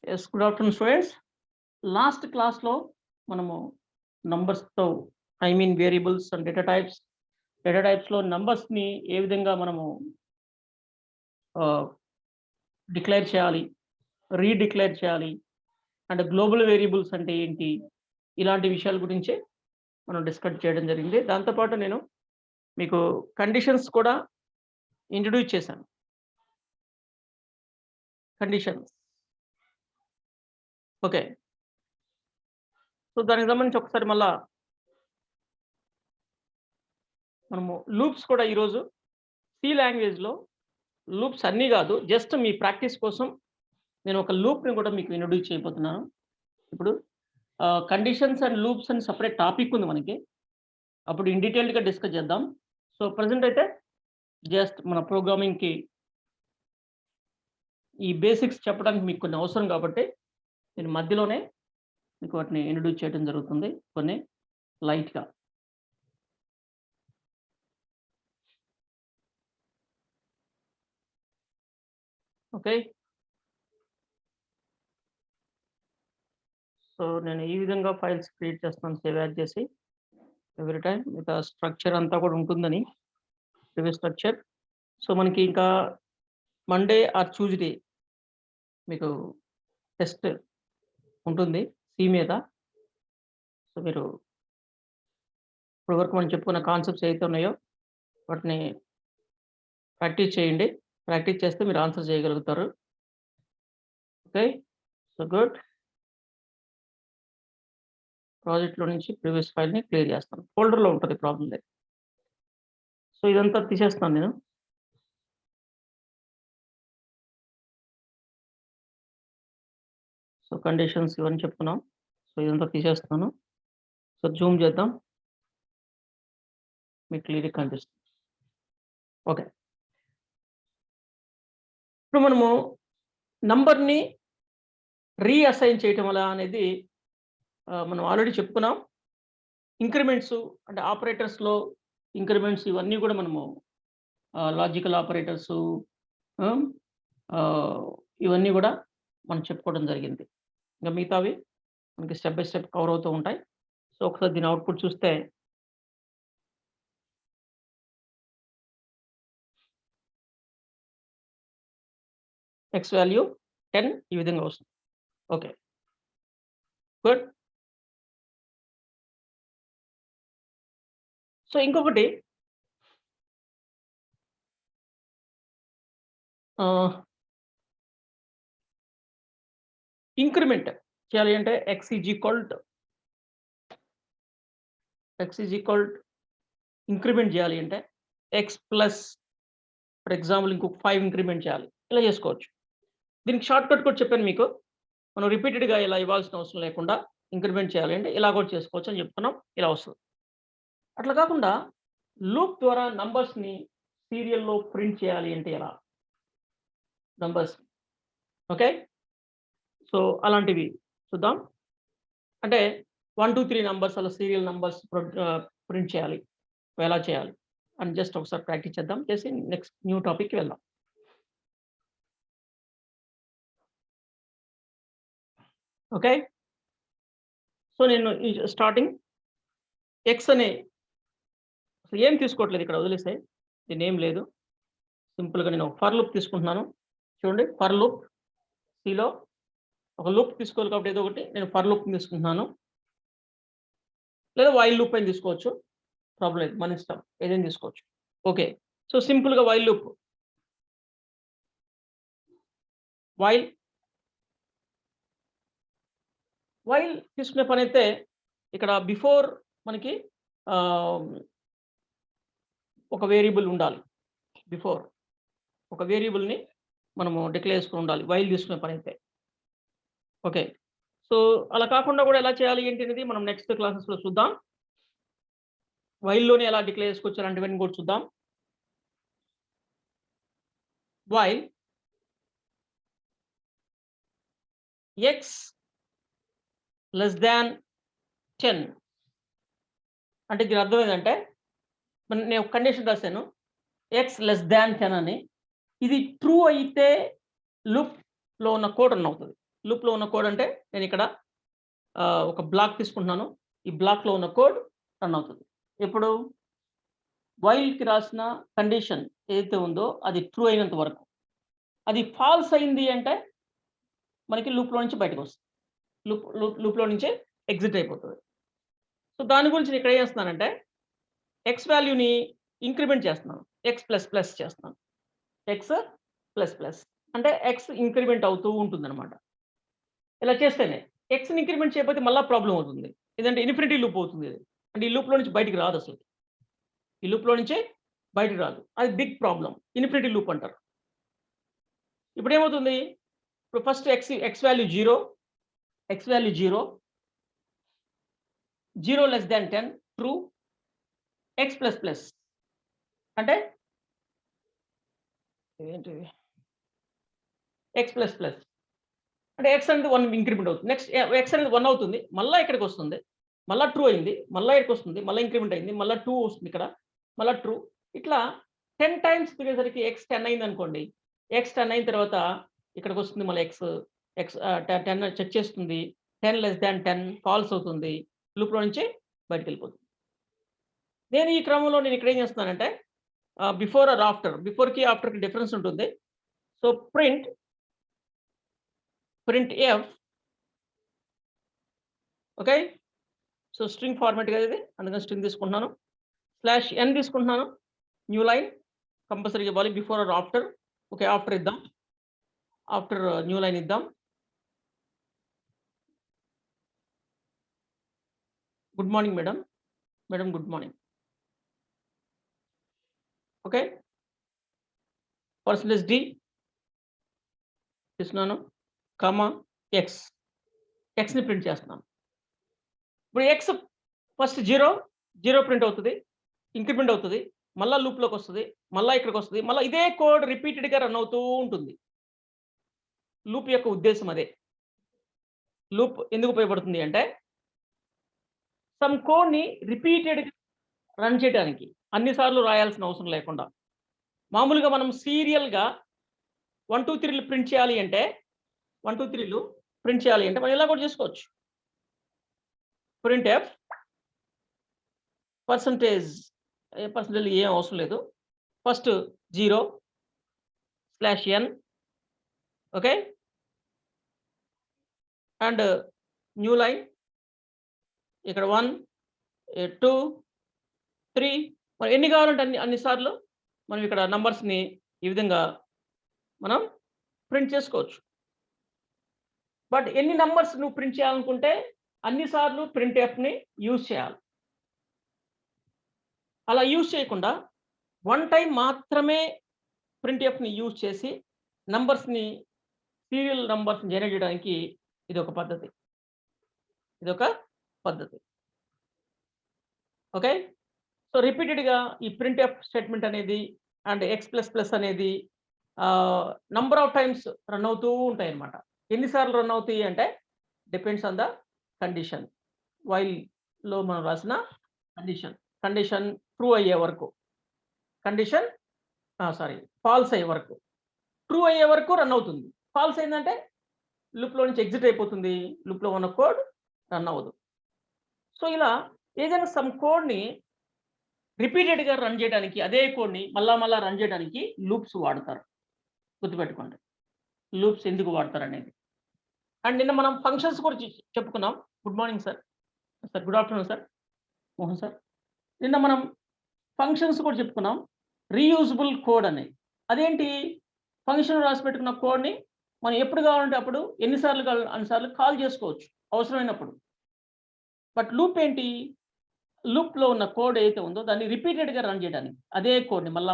Yes, good afternoon, students. Last class లో మనము numbers తో వేరియబుల్స్ అండ్ డేటా టైప్స్ లో numbers ని ఏ విధంగా మనము డిక్లేర్ చేయాలి, రీడిక్లేర్ చేయాలి అండ్ గ్లోబల్ వేరియబుల్స్ అంటే ఏంటి, ఇలాంటి విషయాల గురించి మనం డిస్కస్ చేయడం జరిగింది. దాంతోపాటు నేను మీకు కండిషన్స్ కూడా ఇంట్రడ్యూస్ చేశాను. Conditions okay. సో దానికి సంబంధించి ఒకసారి మళ్ళా మనము లూప్స్ కూడా ఈరోజు సి లాంగ్వేజ్లో లూప్స్ అన్నీ కాదు, జస్ట్ మీ ప్రాక్టీస్ కోసం నేను ఒక లూప్ని కూడా మీకు ఇంట్రడ్యూస్ చేయబోతున్నాను. ఇప్పుడు కండిషన్స్ అండ్ లూప్స్ అని సపరేట్ టాపిక్ ఉంది మనకి, అప్పుడు ఇన్ డీటెయిల్డ్గా డిస్కస్ చేద్దాం. సో ప్రజెంట్ అయితే జస్ట్ మన ప్రోగ్రామింగ్కి ఈ బేసిక్స్ చెప్పడానికి మీకు కొన్ని అవసరం కాబట్టి నేను మధ్యలోనే మీకు వాటిని ఇంట్రడ్యూస్ చేయడం జరుగుతుంది, కొన్ని లైట్గా. ఓకే, సో నేను ఈ విధంగా ఫైల్స్ క్రియేట్ చేస్తాను, సేవ్ యాడ్ చేసి ఎవ్రీ టైం ఇక స్ట్రక్చర్ అంతా కూడా ఉంటుందని ప్రీవియస్ స్ట్రక్చర్. సో మనకి ఇంకా మండే ఆర్ ట్యూస్డే మీకు టెస్ట్ ఉంటుంది సి మీద. సో మీరు ఇప్పటివరకు మనం చెప్పుకున్న కాన్సెప్ట్స్ ఏవైతే ఉన్నాయో వాటిని ప్రాక్టీస్ చేయండి. ప్రాక్టీస్ చేస్తే మీరు ఆన్సర్ చేయగలుగుతారు. Okay, so good. ప్రాజెక్ట్లో నుంచి ప్రీవియస్ ఫైల్ని క్లియర్ చేస్తాను, ఫోల్డర్లో ఉంటుంది, ప్రాబ్లం లేదు. సో ఇదంతా తీసేస్తాను నేను. సో కండిషన్స్ ఇవన్నీ చెప్పుకున్నాం. సో ఇదంతా తీసేస్తాను. సో జూమ్ చేద్దాం, మీకు క్లియర్గా కనిపిస్తుంది. ఓకే, ఇప్పుడు మనము నంబర్ని రీఅసైన్ చేయటం వల్ల అనేది మనం ఆల్రెడీ చెప్పుకున్నాం. ఇంక్రిమెంట్స్ అంటే ఆపరేటర్స్లో ఇంక్రిమెంట్స్ ఇవన్నీ కూడా మనము లాజికల్ ఆపరేటర్స్ ఇవన్నీ కూడా మనం చెప్పుకోవడం జరిగింది. ఇంకా మిగతావి మనకి స్టెప్ బై స్టెప్ కవర్ అవుతూ ఉంటాయి. సో ఒకసారి దీని అవుట్పుట్ చూస్తే ఎక్స్ వాల్యూ 10 ఈ విధంగా వస్తుంది. Okay, good. సో ఇంకొకటి ఇంక్రిమెంట్ చేయాలి అంటే ఎక్స్ ఈజ్ ఈక్వల్ ఇంక్రిమెంట్ చేయాలి అంటే ఎక్స్ ప్లస్ ఫర్ ఎగ్జాంపుల్ ఇంకొక 5 ఇంక్రిమెంట్ చేయాలి, ఇలా చేసుకోవచ్చు. దీనికి షార్ట్ కట్ కూడా చెప్పాను మీకు. మనం రిపీటెడ్గా ఇలా ఇవ్వాల్సిన అవసరం లేకుండా ఇంక్రిమెంట్ చేయాలి అంటే ఇలా కూడా చేసుకోవచ్చు అని చెప్తున్నాం, ఇలా వస్తుంది. అట్లా కాకుండా లూప్ ద్వారా నంబర్స్ని సీరియల్లో ప్రింట్ చేయాలి అంటే ఎలా, నంబర్స్. ఓకే, సో అలాంటివి చూద్దాం. అంటే 1 2 3 నంబర్స్ అలా సీరియల్ నంబర్స్ ప్రింట్ చేయాలి, ఎలా చేయాలి అని జస్ట్ ఒకసారి ప్రాక్టీస్ చేద్దాం, చేసి నెక్స్ట్ న్యూ టాపిక్కి వెళ్దాం. ఓకే, సో నేను స్టార్టింగ్ ఎక్స్ అనే అసలు ఏం తీసుకోవట్లేదు, ఇక్కడ వదిలేస్తే దీని ఏం లేదు. సింపుల్గా నేను ఫర్ లూప్ తీసుకుంటున్నాను. చూడండి, ఫర్ లూప్ సిలో ఒక లూప్ తీసుకోవాలి కాబట్టి ఏదో ఒకటి నేను ఫర్ లూప్ తీసుకుంటున్నాను, లేదా వైల్ లూప్ అని తీసుకోవచ్చు, ప్రాబ్లం లేదు, మన ఇష్టం ఏదైనా తీసుకోవచ్చు. ఓకే, సో సింపుల్గా వైల్ లూప్, వైల్ తీసుకునే పని అయితే ఇక్కడ బిఫోర్ మనకి ఒక వేరియబుల్ ఉండాలి. బిఫోర్ ఒక వేరియబుల్ని మనము డిక్లేర్ చేసుకుని ఉండాలి వైల్ తీసుకునే పని అయితే. ఓకే, సో అలా కాకుండా కూడా ఎలా చేయాలి ఏంటి అనేది మనం నెక్స్ట్ క్లాసెస్లో చూద్దాం. వైల్లోనే ఎలా డిక్లేర్ చేసుకోవచ్చు అలాంటివన్నీ కూడా చూద్దాం. వైల్ ఎక్స్ లెస్ దాన్ 10 అంటే దీని అర్థం ఏంటంటే నేను ఒక కండిషన్ రాశాను, ఎక్స్ లెస్ దాన్ 10 అని. ఇది ట్రూ అయితే లూప్లో ఉన్న కోడ్ రన్ అవుతుంది. లూప్‌లో ఉన్న కోడ్ అంటే నేను ఇక్కడ ఒక బ్లాక్ తీసుకుంటున్నాను. ఈ బ్లాక్‌లో ఉన్న కోడ్ రన్ అవుతుంది. ఇప్పుడు వైల్‌కి రాసిన కండిషన్ ఏదైతే ఉందో అది ట్రూ అయినంత వరకు. అది ఫాల్స్ అయింది అంటే మనకి లూప్‌లో నుంచి బయటకొస్తుంది. లూప్‌లో నుంచే ఎగ్జిట్ అయిపోతది. సో, దాని గురించి నేను ఇక్కడ ఏం చేస్తున్నానంటే ఎక్స్ వాల్యూని ఇంక్రిమెంట్ చేస్తున్నాను. ఎక్స్ ప్లస్ ప్లస్ చేస్తున్నాను. ఎక్స్ ప్లస్ ప్లస్ అంటే ఎక్స్ ఇంక్రిమెంట్ అవుతూ ఉంటుందన్నమాట. ఇలా చేస్తేనే ఎక్స్‌ని ఇంక్రిమెంట్ చేయకపోతే మళ్ళా ప్రాబ్లమ్ అవుతుంది. ఏదంటే ఇన్ఫినిటీ లూప్ అవుతుంది ఇది. అంటే ఈ లూప్‌లో నుంచి బయటికి రాదసలు. ఈ లూప్‌లో నుంచే బయటికి రాదు. అది బిగ్ ప్రాబ్లమ్. ఇన్ఫినిటీ లూప్ అంటారు. ఇప్పుడేమవుతుంది? ఇప్పుడు first X value 0, X value 0, 0 less than 10 true, X plus plus అంటే ఏంటిది? ఎక్స్ ప్లస్ ప్లస్ అంటే ఎక్స్ అనేది 1 ఇంక్రిమెంట్ అవుతుంది. నెక్స్ట్ ఎక్స్ అనేది 1 అవుతుంది. మళ్ళా ఇక్కడికొస్తుంది. మళ్ళా ట్రూ అయింది. మళ్ళా ఇక్కడికొస్తుంది. మళ్ళా ఇంక్రిమెంట్ అయింది. మళ్ళా 2 వస్తుంది ఇక్కడ. మళ్ళా ట్రూ. ఇట్లా 10 టైమ్స్ తిరిగేసరికి ఎక్స్ 10 అయిందనుకోండి. ఎక్స్ 10 అయిన తర్వాత ఇక్కడికొస్తుంది మళ్ళీ ఎక్స్ 10 చెక్ చేస్తుంది. 10 లెస్ థాన్ 10 ఫాల్స్ అవుతుంది. లూప్‌లో నుంచి బయటికెళ్ళిపోతుంది. నేను ఈ క్రమంలో నేను ఇక్కడ ఏం చేస్తున్నానంటే బిఫోర్ ఆర్ ఆఫ్టర్, బిఫోర్‌కి, ఆఫ్టర్‌కి డిఫరెన్స్ ఉంటుంది. So, print F okay. So, string format కదా ఇది. అందుకని స్ట్రింగ్ తీసుకుంటున్నాను. స్లాష్ ఎన్ తీసుకుంటున్నాను. న్యూ లైన్ కంపల్సరీగా ఇవ్వాలి. Before or after. Okay. After ఇద్దాం. ఆఫ్టర్ న్యూ లైన్ ఇద్దాం. Good morning madam. Madam good morning. Okay. Percentage D తీసుకున్నాను. Comma X. ఎక్స్‌ని ప్రింట్ చేస్తున్నాను. ఇప్పుడు ఎక్స్ ఫస్ట్ 0 ప్రింట్ అవుతది. ఇంక్రిమెంట్ అవుతది. మళ్ళా లూప్‌లోకొస్తది. మళ్ళా ఇక్కడికొస్తది. మళ్ళా ఇదే కోడ్ రిపీటెడ్‌గా రన్ అవుతూ ఉంటుంది. లూప్ యొక్క ఉద్దేశ్యం అదే. లూప్ ఎందుకు ఉపయోగపడుతుంది అంటే సమ్ కోడ్‌ని రిపీటెడ్‌గా రన్ చేయడానికి. అన్ని సార్లు రాయాల్సిన అవసరం లేకుండా. మామూలుగా మనం సీరియల్‌గా 1, 2, 3లు ప్రింట్ చేయాలి అంటే 1, 2, 3లు ప్రింట్ చేయాలి అంటే మనం ఇలా కూడా చేసుకోవచ్చు. ప్రింట్‌ఎఫ్ పర్సెంటేజ్ పర్సెంటేజ్‌లు ఏం అవసరం లేదు. First 0 slash N okay. And new line ఇక్కడ 1, 2, 3 మరి ఎన్ని కావాలంటే అన్ని సార్లు మనం ఇక్కడ నంబర్స్‌ని ఈ విధంగా మనం ప్రింట్ చేసుకోవచ్చు. బట్ ఎన్ని నంబర్స్ నువ్వు ప్రింట్ చేయాలనుకుంటే అన్ని సార్లు ప్రింట్‌ఎఫ్‌ని యూజ్ చేయాలి. అలా యూజ్ చేయకుండా వన్ టైమ్ మాత్రమే ప్రింట్‌ఎఫ్‌ని యూజ్ చేసి నంబర్స్‌ని సీరియల్ నంబర్స్‌ని జనరేట్ చేయడానికి ఇదొక పద్ధతి. ఇదొక పద్ధతి. ఓకే. సో, రిపీటెడ్‌గా ఈ ప్రింట్‌ఎఫ్ స్టేట్మెంట్ అనేది అండ్ ఎక్స్ ప్లస్ ప్లస్ అనేది నంబర్ ఆఫ్ టైమ్స్ రన్ అవుతూ ఉంటాయన్నమాట. ఎన్ని సార్లు రన్ అవుతాయి అంటే డిపెండ్స్ ఆన్ ద కండిషన్. వైల్‌లో మనం రాసిన కండిషన్. కండిషన్ ట్రూ అయ్యే వరకు. కండిషన్ సారీ ఫాల్స్ అయ్యే వరకు. ట్రూ అయ్యే వరకు రన్ అవుతుంది. ఫాల్స్ అయిందంటే లూప్‌లో నుంచి ఎగ్జిట్ అయిపోతుంది. లూప్‌లో ఉన్న కోడ్ రన్ అవ్వదు. సో, ఇలా ఏదైనా సమ్ కోడ్‌ని రిపీటెడ్‌గా రన్ చేయడానికి అదే కోడ్‌ని మళ్ళా మళ్ళా రన్ చేయడానికి లూప్స్ వాడతారు. గుర్తుపెట్టుకోండి. లూప్స్ ఎందుకు వాడతారనేది. అండ్ నిన్న మనం ఫంక్షన్స్ కూడా చెప్పుకున్నాం. Good morning sir. Sir good afternoon sir. Mohan sir. నిన్న మనం ఫంక్షన్స్ కూడా చెప్పుకున్నాం. రీయూజబుల్ కోడ్ అనేది. అదేంటి? ఫంక్షన్‌లో రాసి పెట్టుకున్న కోడ్‌ని మనం ఎప్పుడు కావాలంటే అప్పుడు ఎన్ని సార్లు కావాలంటే అన్ని సార్లు కాల్ చేసుకోవచ్చు అవసరమైనప్పుడు. బట్ లూప్ ఏంటి? లూప్‌లో ఉన్న కోడ్ ఏదైతే ఉందో దాన్ని రిపీటెడ్‌గా రన్ చేయడానికి. అదే కోడ్‌ని మళ్ళా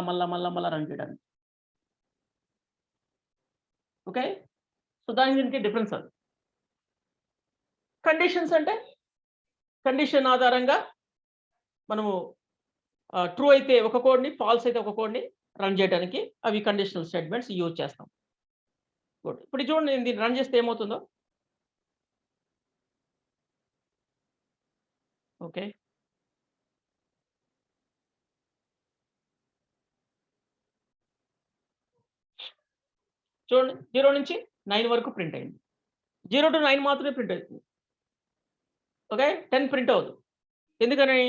రన్ చేయడానికి. ఓకే. సో, దానికి దీనికి డిఫరెన్స్ అది. కండిషన్స్ అంటే కండిషన్ ఆధారంగా మనము ట్రూ అయితే ఒక కోడ్‌ని, ఫాల్స్ అయితే ఒక కోడ్‌ని రన్ చేయడానికి అవి కండిషనల్ స్టేట్మెంట్స్ యూజ్ చేస్తాం. గుడ్. ఇప్పుడు చూడండి నేను దీన్ని రన్ చేస్తే ఏమవుతుందో? ఓకే. చూడండి 0 నుంచి 9 వరకు ప్రింట్ అయింది. 0 to 9 మాత్రమే ప్రింట్ అవుతుంది. ఓకే. 10 ప్రింట్ అవ్వదు. ఎందుకని?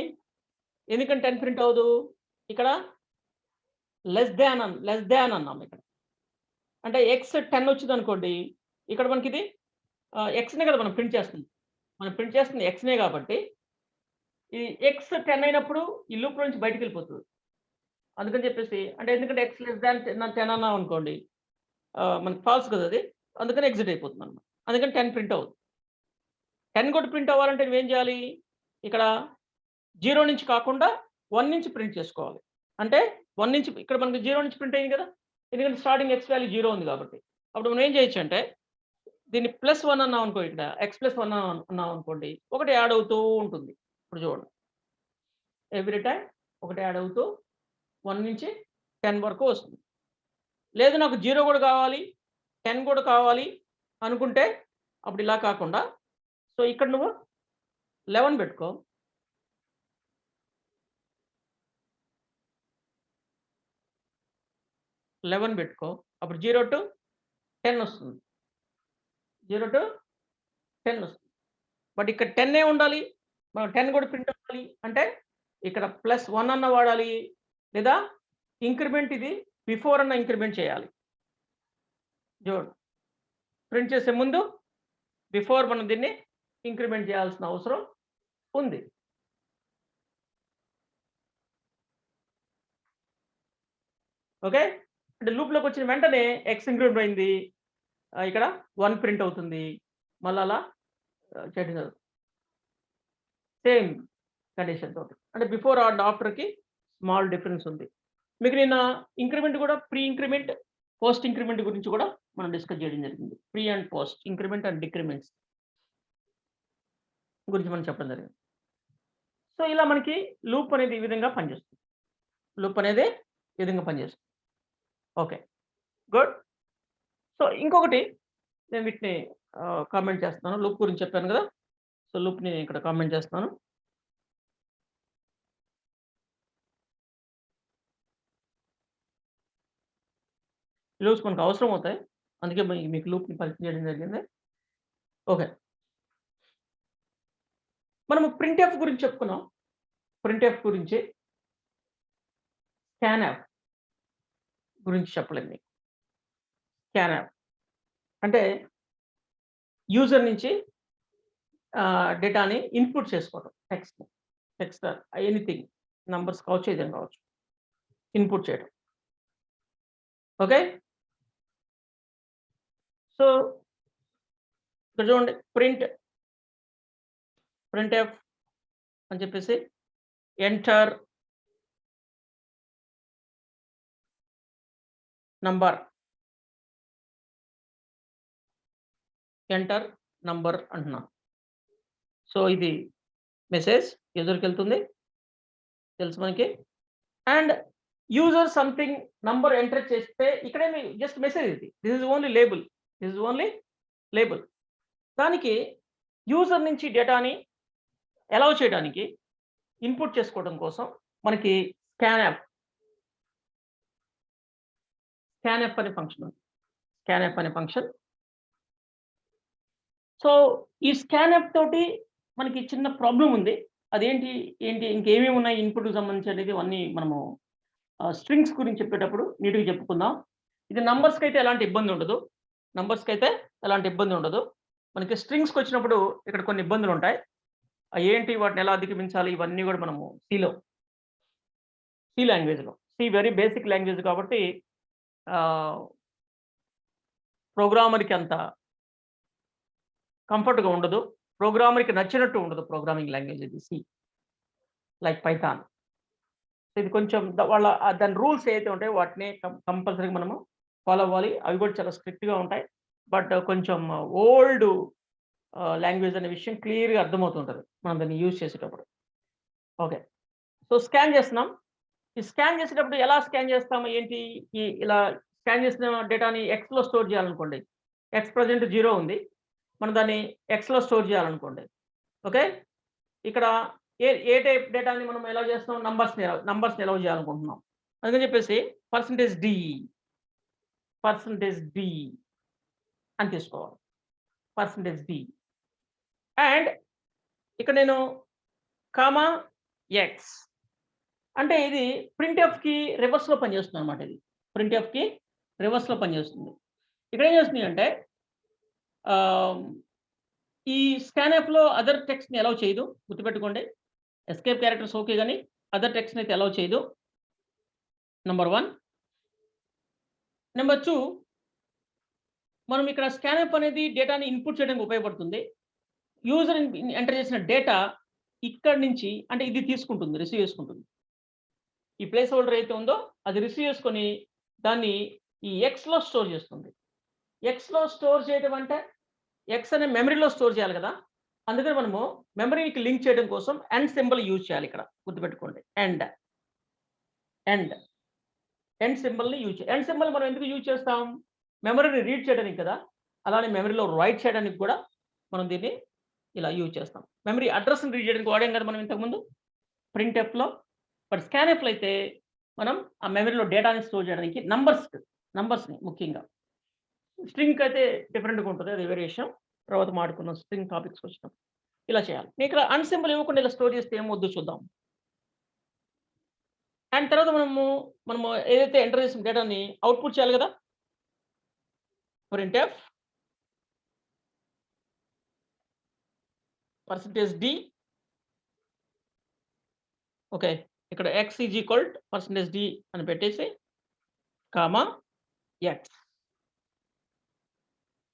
ఎందుకని 10 ప్రింట్ అవ్వదు? ఇక్కడ లెస్ థాన్ అన్నాం ఇక్కడ. అంటే ఎక్స్ 10 వచ్చిందనుకోండి, ఇక్కడ మనకిది ఎక్స్‌నే కదా మనం ప్రింట్ చేస్తుంది. మనం ప్రింట్ చేస్తుంది ఎక్స్‌నే కాబట్టి, ఈ ఎక్స్ 10 అయినప్పుడు ఈ లూప్ నుంచి బయటికెళ్ళిపోతది. అందుకని చెప్పేసి అంటే ఎందుకంటే ఎక్స్ లెస్ థాన్ 10 అన్నామనుకోండి, మనకి ఫాల్స్ కదా అది. అందుకని ఎగ్జిట్ అయిపోతుందన్నమాట. అందుకని 10 ప్రింట్ అవ్వదు. 10 కూడా ప్రింట్ అవ్వాలంటే నువ్వేం చేయాలి? ఇక్కడ 0 నుంచి కాకుండా 1 నుంచి ప్రింట్ చేసుకోవాలి. అంటే 1 నుంచి ఇక్కడ మనకి 0 నుంచి ప్రింట్ అయింది కదా! ఎందుకంటే స్టార్టింగ్ ఎక్స్ వాల్యూ 0 ఉంది కాబట్టి. అప్పుడు మనం ఏం చేయొచ్చంటే దీన్ని +1 అన్నామనుకో ఇక్కడ x+1 అన్నామనుకోండి. ఒకటి యాడ్ అవుతూ ఉంటుంది. ఇప్పుడు చూడండి. ఎవ్రీ టైమ్ ఒకటి యాడ్ అవుతూ 1 నుంచి 10 వరకు వస్తుంది. లేదు నాకు 0 కూడా కావాలి, 10 కూడా కావాలి అనుకుంటే అప్పుడు ఇలా కాకుండా సో ఇక్కడ నువ్వు 11 పెట్టుకో. 11 పెట్టుకో. అప్పుడు 0-10 వస్తుంది. 0-10 వస్తుంది. బట్ ఇక్కడ 10 ఉండాలి. మనం 10 కూడా ప్రింట్ అవ్వాలి. అంటే ఇక్కడ +1 అన్న వాడాలి. లేదా ఇంక్రిమెంట్ ఇది బిఫోర్ అన్న ఇంక్రిమెంట్ చేయాలి. చూడండి. ప్రింట్ చేసే ముందు బిఫోర్ మనం దీన్ని ఇంక్రిమెంట్ చేయాల్సిన అవసరం ఉంది. ఓకే. అంటే లూప్‌లోకి వచ్చిన వెంటనే ఎక్స్ ఇంక్రిమెంట్ అయింది. ఇక్కడ 1 ప్రింట్ అవుతుంది. మళ్ళా అలా చేయడం జరుగుతుంది. సేమ్ కండిషన్ తోటి. అంటే బిఫోర్ అండ్ ఆఫ్టర్‌కి స్మాల్ డిఫరెన్స్ ఉంది. మీకు నిన్న ఇంక్రిమెంట్ కూడా ప్రీ ఇంక్రిమెంట్, పోస్ట్ ఇంక్రిమెంట్ గురించి కూడా మనం డిస్కస్ చేయడం జరిగింది. Pre and post increment and decrements గురించి మనం చెప్పడం జరిగింది. సో, ఇలా మనకి లూప్ అనేది ఈ విధంగా పనిచేస్తుంది. లూప్ అనేది ఈ విధంగా పనిచేస్తుంది. ఓకే. గుడ్. సో, ఇంకొకటి నేను వీటిని కామెంట్ చేస్తున్నాను. లూప్ గురించి చెప్పాను కదా! సో, లూప్‌ని ఇక్కడ కామెంట్ చేస్తున్నాను. లూప్స్ మనకు అవసరం అవుతాయి. అందుకే మీకు లూప్‌ని పరిచయం చేయడం జరిగింది. ఓకే. మనము ప్రింట్ఎఫ్ గురించి చెప్పుకున్నాం. ప్రింట్ఎఫ్ గురించి స్కాన్ఎఫ్ గురించి చెప్పలేదు మీకు. స్కాన్ఎఫ్ అంటే యూజర్ నుంచి డేటాని ఇన్‌పుట్ చేసుకోవడం. టెక్స్ట్ ఎనీథింగ్ నంబర్స్ కావచ్చు, ఏదైనా కావచ్చు. ఇన్‌పుట్ చేయడం. ఓకే. సో, ఇక్కడ చూడండి ప్రింట్ఎఫ్ అని చెప్పేసి ఎంటర్ నంబర్. ఎంటర్ నంబర్ అంటున్నాను. సో, ఇది మెసేజ్ యూజర్‌కెళ్తుంది. తెలుసు మనకి. And user something number enter చేస్తే ఇక్కడేమి జస్ట్ మెసేజ్ ఇది. This is only label. దానికి యూజర్ నుంచి డేటాని అలౌ చేయడానికి ఇన్‌పుట్ చేసుకోవడం కోసం మనకి స్కాన్ఎఫ్ అనే ఫంక్షన్ ఉంది. స్కాన్ఎఫ్ అనే ఫంక్షన్. సో, ఈ స్కాన్ఎఫ్ తోటి మనకి చిన్న ప్రాబ్లమ్ ఉంది. అదేంటి ఇంకేమేమి ఉన్నాయి ఇన్‌పుట్‌కి సంబంధించి అనేది ఇవన్నీ మనము స్ట్రింగ్స్ గురించి చెప్పేటప్పుడు నీట్‌గా చెప్పుకుందాం. ఇది నంబర్స్‌కైతే ఎలాంటి ఇబ్బంది ఉండదు. మనకి స్ట్రింగ్స్‌కొచ్చినప్పుడు ఇక్కడ కొన్ని ఇబ్బందులుంటాయి. వాటిని ఎలా అధిగమించాలి ఇవన్నీ కూడా మనము సి లాంగ్వేజ్‌లో. వెరీ బేసిక్ లాంగ్వేజ్ కాబట్టి ప్రోగ్రామర్‌కి అంత కంఫర్ట్‌గా ఉండదు. ప్రోగ్రామర్‌కి నచ్చినట్టు ఉండదు ప్రోగ్రామింగ్ లాంగ్వేజ్ ఇది సి. Like Python. ఇది కొంచెం దాని రూల్స్ ఏవైతే ఉంటాయో వాటిని కంపల్సరీగా మనము ఫాలో అవ్వాలి. అవి కూడా చాలా స్ట్రిక్ట్‌గా ఉంటాయి. బట్ కొంచెం ఓల్డ్ లాంగ్వేజ్ అనే విషయం క్లియర్‌గా అర్థమవుతుంటది. మనం దాన్ని యూజ్ చేసేటప్పుడు. ఓకే. సో, స్కాన్ చేస్తున్నాం. ఈ స్కాన్ చేసేటప్పుడు ఎలా స్కాన్ చేస్తాము? ఇలా స్కాన్ చేసిన డేటాని ఎక్స్‌లో స్టోర్ చేయాలనుకోండి. ప్రెజెంట్ 0 ఉంది. మనం దాన్ని ఎక్స్‌లో స్టోర్ చేయాలనుకోండి. ఓకే. ఇక్కడ ఏ టైప్ డేటాని మనం ఎలా చేస్తున్నాం? నంబర్స్‌ని అలౌ చేయాలనుకుంటున్నాం. అందుకని చెప్పేసి %d అని తీసుకోవాలి. %d అండ్ ఇక్కడ నేను కామా ఎక్స్ అంటే ఇది ప్రింట్ఎఫ్కి రివర్స్లో పనిచేస్తుంది అనమాట. ఇది ప్రింట్ఎఫ్కి రివర్స్లో పనిచేస్తుంది. ఇక్కడ ఏం చేస్తుంది అంటే ఈ స్కాన్ఎఫ్లో అదర్ టెక్స్ట్ని అలౌ చేయదు, గుర్తుపెట్టుకోండి. ఎస్కేప్ క్యారెక్టర్స్ ఓకే, కానీ అదర్ టెక్స్ట్ని అయితే అలౌ చేయదు. నెంబర్ 1. నెంబర్ 2, మనం ఇక్కడ స్కాన్ఎఫ్ అనేది డేటాని ఇన్పుట్ చేయడానికి ఉపయోగపడుతుంది. యూజర్ ఎంటర్ చేసిన డేటా ఇక్కడి నుంచి అంటే ఇది తీసుకుంటుంది, రిసీవ్ చేసుకుంటుంది. ఈ ప్లేస్ హోల్డర్ అయితే ఉందో అది రిసీవ్ చేసుకొని దాన్ని ఈ ఎక్స్లో స్టోర్ చేస్తుంది. ఎక్స్లో స్టోర్ చేయడం అంటే ఎక్స్ అనే మెమరీలో స్టోర్ చేయాలి కదా. అందుకని మనము మెమరీకి లింక్ చేయడం కోసం ఎండ్ సింబల్ యూజ్ చేయాలి. ఇక్కడ గుర్తుపెట్టుకోండి, ఎండ్ సింబల్ని యూజ్ చేయాలి. ఎండ్ సింబల్ మనం ఎందుకు యూజ్ చేస్తాం? మెమరీని రీడ్ చేయడానికి కదా. అలానే మెమరీలో రైట్ చేయడానికి కూడా మనం దీన్ని ఇలా యూజ్ చేస్తాం. మెమరీ అడ్రస్ని రీడ్ చేయడానికి వాడాం కదా మనం ఇంతకుముందు ప్రింట్ఎఫ్లో. బట్ స్కాన్ఎఫ్లో అయితే మనం ఆ మెమరీలో డేటాని స్టోర్ చేయడానికి నంబర్స్ని ముఖ్యంగా. స్ట్రింగ్ అయితే డిఫరెంట్గా ఉంటుంది, అది వేరే విషయం. తర్వాత మాట్లాడుకున్నాం స్ట్రింగ్ టాపిక్స్ వచ్చినాం. ఇలా చేయాలి. నేను ఇక్కడ అన్ సింబల్ ఇవ్వకుండా ఇలా స్టోర్ చేస్తే ఏమొద్దు చూద్దాం. అండ్ తర్వాత మనము ఏదైతే ఎంటర్ చేసిన డేటాని అవుట్పుట్ చేయాలి కదా. ప్రింట్ఎఫ్ %d ఓకే, ఇక్కడ x ఈజ్ ఈక్వల్ %d అని పెట్టేసి కామా ఎక్స్.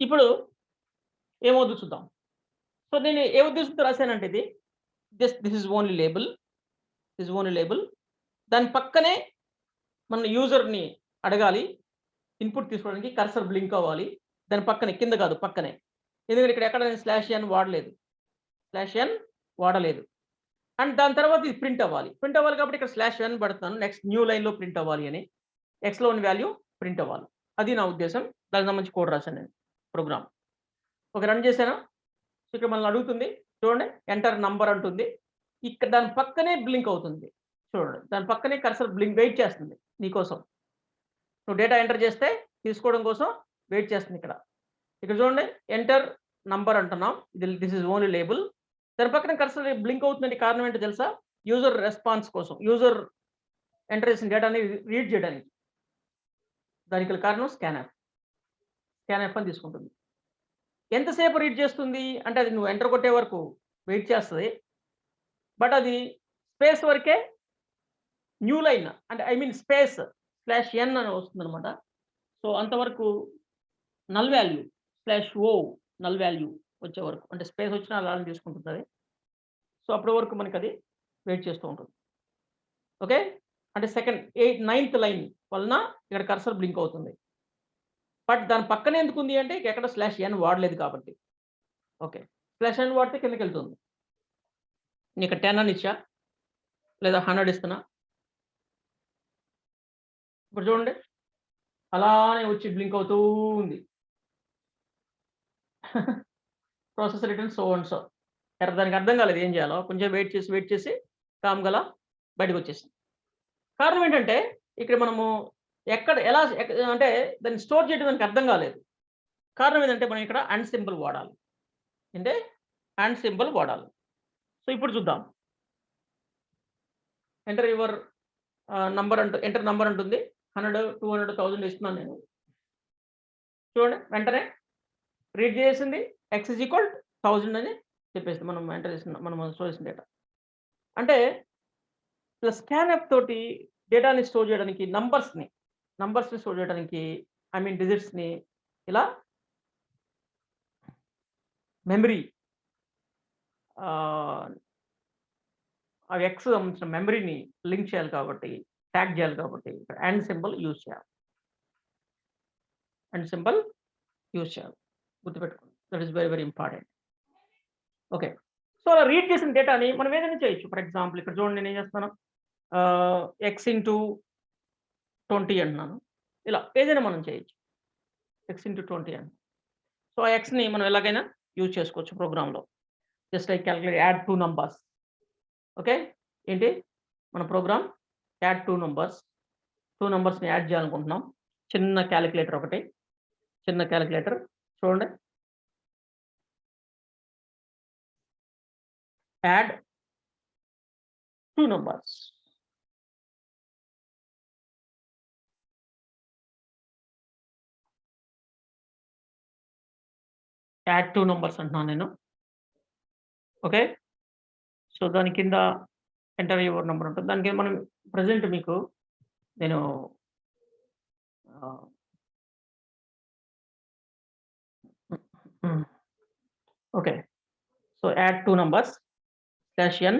ఇప్పుడు ఏమవుతుందో చూద్దాం. సో నేను ఏ ఉద్దేశంతో రాశానంటే ఇది దిస్ ఇస్ ఓన్లీ లేబుల్. దాని పక్కనే మన యూజర్ని అడగాలి ఇన్పుట్ తీసుకోవడానికి. కర్సర్ బ్లింక్ అవ్వాలి దాని పక్కనే, కింద కాదు పక్కనే. ఎందుకంటే ఇక్కడ ఎక్కడ నేను /n వాడలేదు. అండ్ దాని తర్వాత ఇది ప్రింట్ అవ్వాలి కాబట్టి ఇక్కడ /n పడుతున్నాను. నెక్స్ట్ న్యూ లైన్లో ప్రింట్ అవ్వాలి అని, ఎక్స్లోని వాల్యూ ప్రింట్ అవ్వాలి. అది నా ఉద్దేశం. దానికి సంబంధించి కోడ్ రాశాను నేను ప్రోగ్రామ్. ఓకే, రన్ చేశాను. సో ఇక్కడ మనల్ని అడుగుతుంది చూడండి, ఎంటర్ నంబర్ అంటుంది. ఇక్కడ దాని పక్కనే బ్లింక్ అవుతుంది చూడండి, దాని పక్కనే కర్సర్ బ్లింక్ వెయిట్ చేస్తుంది నీకోసం. నువ్వు డేటా ఎంటర్ చేస్తే తీసుకోవడం కోసం వెయిట్ చేస్తుంది. ఇక్కడ చూడండి, ఎంటర్ నంబర్ అంటున్నాం. This is only label. దాని పక్కన కర్సర్ బ్లింక్ అవుతుందంటే కారణం ఏంటో తెలుసా? యూజర్ రెస్పాన్స్ కోసం, యూజర్ ఎంటర్ చేసిన డేటాని రీడ్ చేయడానికి. దానికి కారణం స్కాన్ఎఫ్ అని తీసుకుంటుంది. ఎంతసేపు రీడ్ చేస్తుంది అంటే అది నువ్వు ఎంటర్ కొట్టే వరకు వెయిట్ చేస్తుంది. బట్ అది స్పేస్ వరకే న్యూ లైన్ అంటే స్పేస్ /n అని వస్తుంది అనమాట. సో అంతవరకు null value /o null value వచ్చే వరకు, అంటే స్పేస్ వచ్చినా అలా తీసుకుంటుంది అది. సో అప్పటి వరకు మనకి అది వెయిట్ చేస్తూ ఉంటుంది. ఓకే, అంటే 9th లైన్ వలన ఇక్కడ కర్సర్ బ్లింక్ అవుతుంది. బట్ దాని పక్కనే ఎందుకు ఉంది అంటే ఎక్కడ /n వాడలేదు కాబట్టి. ఓకే, /n వాడితే కిందకి వెళ్తుంది. నేను ఇక్కడ 10 అని ఇచ్చా లేదా 100 ఇస్తున్నా. ఇప్పుడు చూడండి అలానే వచ్చి బ్లింక్ అవుతూ ఉంది. Process return so and so. దానికి అర్థం కాలేదు ఏం చేయాలో. కొంచెం వెయిట్ చేసి కామ్ గల బయటకు వచ్చేసింది. కారణం ఏంటంటే ఇక్కడ మనము ఎలా అంటే దాన్ని స్టోర్ చేయడం దానికి అర్థం కాలేదు. కారణం ఏంటంటే మనం ఇక్కడ అండ్ సింబల్ వాడాలి. సో ఇప్పుడు చూద్దాం. ఎంటర్ యువర్ నంబర్ అంటుంది. 100, 200, 1000 ఇస్తున్నాను నేను. చూడండి వెంటనే రీడ్ చేసింది x ఈజ్ ఈక్వల్ 1000 అని చెప్పేసి మనం ఎంటర్ స్టోర్ చేసిన డేటా. అంటే ప్లస్ స్కాన్ఎఫ్ తోటి డేటాని స్టోర్ చేయడానికి నంబర్స్ని స్టోర్ చేయడానికి డిజిట్స్ని ఇలా మెమరీ ఎక్స్ సంబంధించిన మెమరీని లింక్ చేయాలి కాబట్టి, ట్యాగ్ చేయాలి కాబట్టి ఇక్కడ అండ్ సింబల్ యూజ్ చేయాలి. గుర్తుపెట్టుకోండి, that is very very important. Okay, so అలా రీడ్ చేసిన డేటాని మనం ఏదైనా చేయొచ్చు. ఫర్ ఎగ్జాంపుల్ ఇక్కడ చూడండి, నేను ఏం చేస్తున్నాను, x/20 అంటున్నాను. ఇలా ఏదైనా మనం చేయొచ్చు, x/20 అని. సో ఆ ఎక్స్ని మనం ఎలాగైనా యూజ్ చేసుకోవచ్చు ప్రోగ్రాంలో. Just like calculate add 2 numbers. Okay, ఏంటి మన ప్రోగ్రామ్ యాడ్ 2 నంబర్స్ని యాడ్ చేయాలనుకుంటున్నాం. చిన్న క్యాలిక్యులేటర్ చూడండి, add two numbers. Add two numbers అంటున్నాను నేను. ఓకే. సో దాని కింద ఎంటర్ యువర్ నంబర్ ఉంటుంది. దాని కింద మనం ప్రెజెంట్ మీకు నేను okay. So add two numbers /n